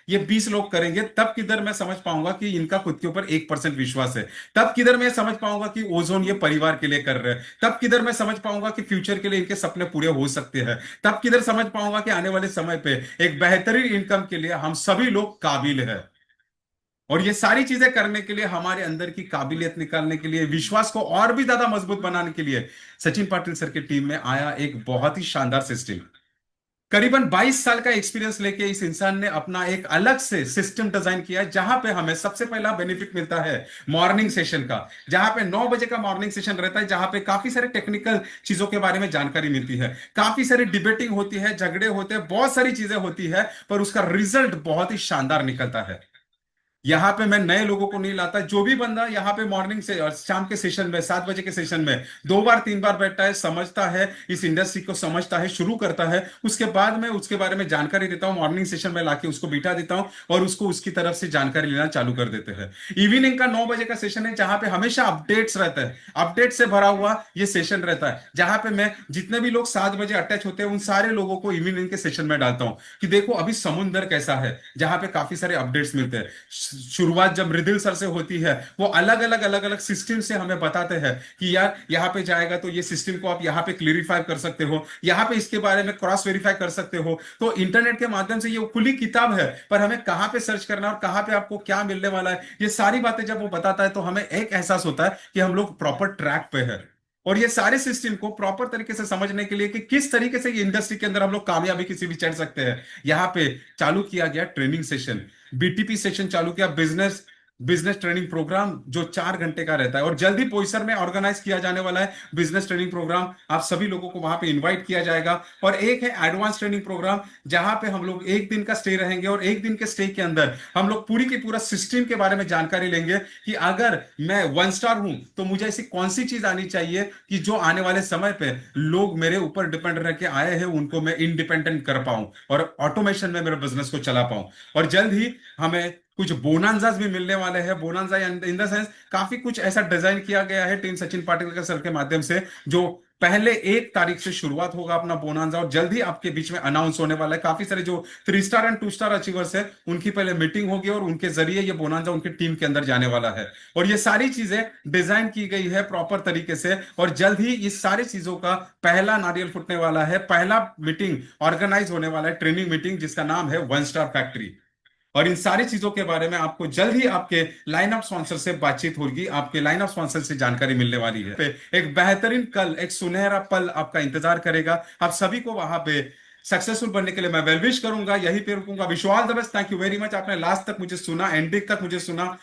ये 20 लोग करेंगे तब किधर मैं समझ पाऊंगा कि इनका खुद के ऊपर 1% विश्वास है। तब किधर मैं समझ पाऊंगा कि ओजोन ये परिवार के लिए कर रहे हैं। तब किधर मैं समझ पाऊंगा कि फ्यूचर के लिए इनके सपने पूरे हो सकते हैं। तब किधर समझ पाऊंगा कि आने वाले समय पे एक बेहतरीन इनकम के लिए हम सभी लोग काबिल है। और ये सारी चीजें करने के लिए, हमारे अंदर की काबिलियत निकालने के लिए, विश्वास को और भी ज्यादा मजबूत बनाने के लिए सचिन पाटिल सर की टीम में आया एक बहुत ही शानदार सिस्टम। करीबन 22 साल का एक्सपीरियंस लेके इस इंसान ने अपना एक अलग से सिस्टम डिजाइन किया, जहां पे हमें सबसे पहला बेनिफिट मिलता है मॉर्निंग सेशन का। जहां पे 9 बजे का मॉर्निंग सेशन रहता है, जहां पे काफी सारे टेक्निकल चीजों के बारे में जानकारी मिलती है, काफी सारी डिबेटिंग होती है, झगड़े होते हैं, बहुत सारी चीजें होती है, पर उसका रिजल्ट बहुत ही शानदार निकलता है। यहाँ पे मैं नए लोगों को नहीं लाता। जो भी बंदा यहाँ पे मॉर्निंग से और शाम के सेशन में 7 बजे के सेशन में 2 बार 3 बार बैठता है, समझता है, इस इंडस्ट्री को समझता है, शुरू करता है, उसके बाद मैं उसके बारे में जानकारी देता हूँ, मॉर्निंग सेशन में लाके उसको बिठा देता हूँ और उसको उसकी तरफ से जानकारी लेना चालू कर देते हैं। इवनिंग का 9 बजे का सेशन है जहां पे हमेशा अपडेट्स रहता है, अपडेट से भरा हुआ ये सेशन रहता है, जहां पे मैं जितने भी लोग 7 बजे अटैच होते हैं उन सारे लोगों को इवनिंग के सेशन में डालता हूं कि देखो अभी समुंदर कैसा है, जहां पे काफी सारे अपडेट्स मिलते हैं। शुरुआत जब मृदुल सर से होती है, वो अलग अलग सिस्टम से हमें बताते हैं कि यार यहाँ पे जाएगा तो ये सिस्टम को आप यहाँ पे क्लियरिफाई कर सकते हो, यहाँ पे इसके बारे में क्रॉस वेरीफाई कर सकते हो। तो इंटरनेट के माध्यम से ये खुली किताब है, पर हमें कहाँ पे सर्च करना है और कहाँ पे आपको क्या मिलने वाला है, ये सारी बातें जब वो बताता है तो हमें एक एहसास होता है कि हम लोग प्रॉपर ट्रैक पे है। और ये सारे सिस्टम को प्रॉपर तरीके से समझने के लिए कि किस तरीके से ये इंडस्ट्री के अंदर हम लोग कामयाबी किसी भी चढ़ सकते हैं, यहाँ पे चालू किया गया ट्रेनिंग सेशन, बीटीपी सेशन चालू किया, बिजनेस बिजनेस ट्रेनिंग प्रोग्राम जो 4 घंटे का रहता है। और जल्दी पोईसर में ऑर्गेनाइज किया जाने वाला है बिजनेस ट्रेनिंग प्रोग्राम, आप सभी लोगों को वहां पे इनवाइट किया जाएगा। और एक है एडवांस ट्रेनिंग प्रोग्राम, जहां पे हम लोग 1 दिन का स्टे रहेंगे और 1 दिन के स्टे के अंदर हम लोग पूरी की पूरा सिस्टम के बारे में जानकारी लेंगे कि अगर मैं 1 स्टार हूं तो मुझे ऐसी कौन सी चीज आनी चाहिए कि जो आने वाले समय पे लोग मेरे ऊपर डिपेंड रह के आए हैं उनको मैं इंडिपेंडेंट कर पाऊं और ऑटोमेशन में मेरे बिजनेस को चला पाऊं। और जल्द ही हमें कुछ बोनांजास भी मिलने वाले हैं। बोनांजा इन द सेंस काफी कुछ ऐसा डिजाइन किया गया है टीम सचिन पाटिल के सर के माध्यम से, जो पहले 1 तारीख से शुरुआत होगा अपना बोनांजा और जल्द ही आपके बीच में अनाउंस होने वाला है। काफी सारे जो 3 स्टार एंड 2 स्टार अचीवर्स है उनकी पहले मीटिंग होगी और उनके जरिए ये बोनांजा उनकी टीम के अंदर जाने वाला है। और ये सारी चीजें डिजाइन की गई है प्रॉपर तरीके से और जल्द ही इस सारी चीजों का पहला नारियल फुटने वाला है, पहला मीटिंग ऑर्गेनाइज होने वाला है, ट्रेनिंग मीटिंग, जिसका नाम है 1 स्टार फैक्ट्री। और इन सारी चीजों के बारे में आपको जल्द ही आपके लाइन ऑफ स्पॉन्सर से बातचीत होगी, आपके लाइन ऑफ स्पॉन्सर से जानकारी मिलने वाली है। एक बेहतरीन कल, एक सुनहरा पल आपका इंतजार करेगा। आप सभी को वहां पे सक्सेसफुल बनने के लिए मैं वेल विश करूंगा, यही पे रुकूंगा। Wish you all the best, thank you very much. आपने लास्ट तक मुझे सुना, एंडिंग तक मुझे सुना।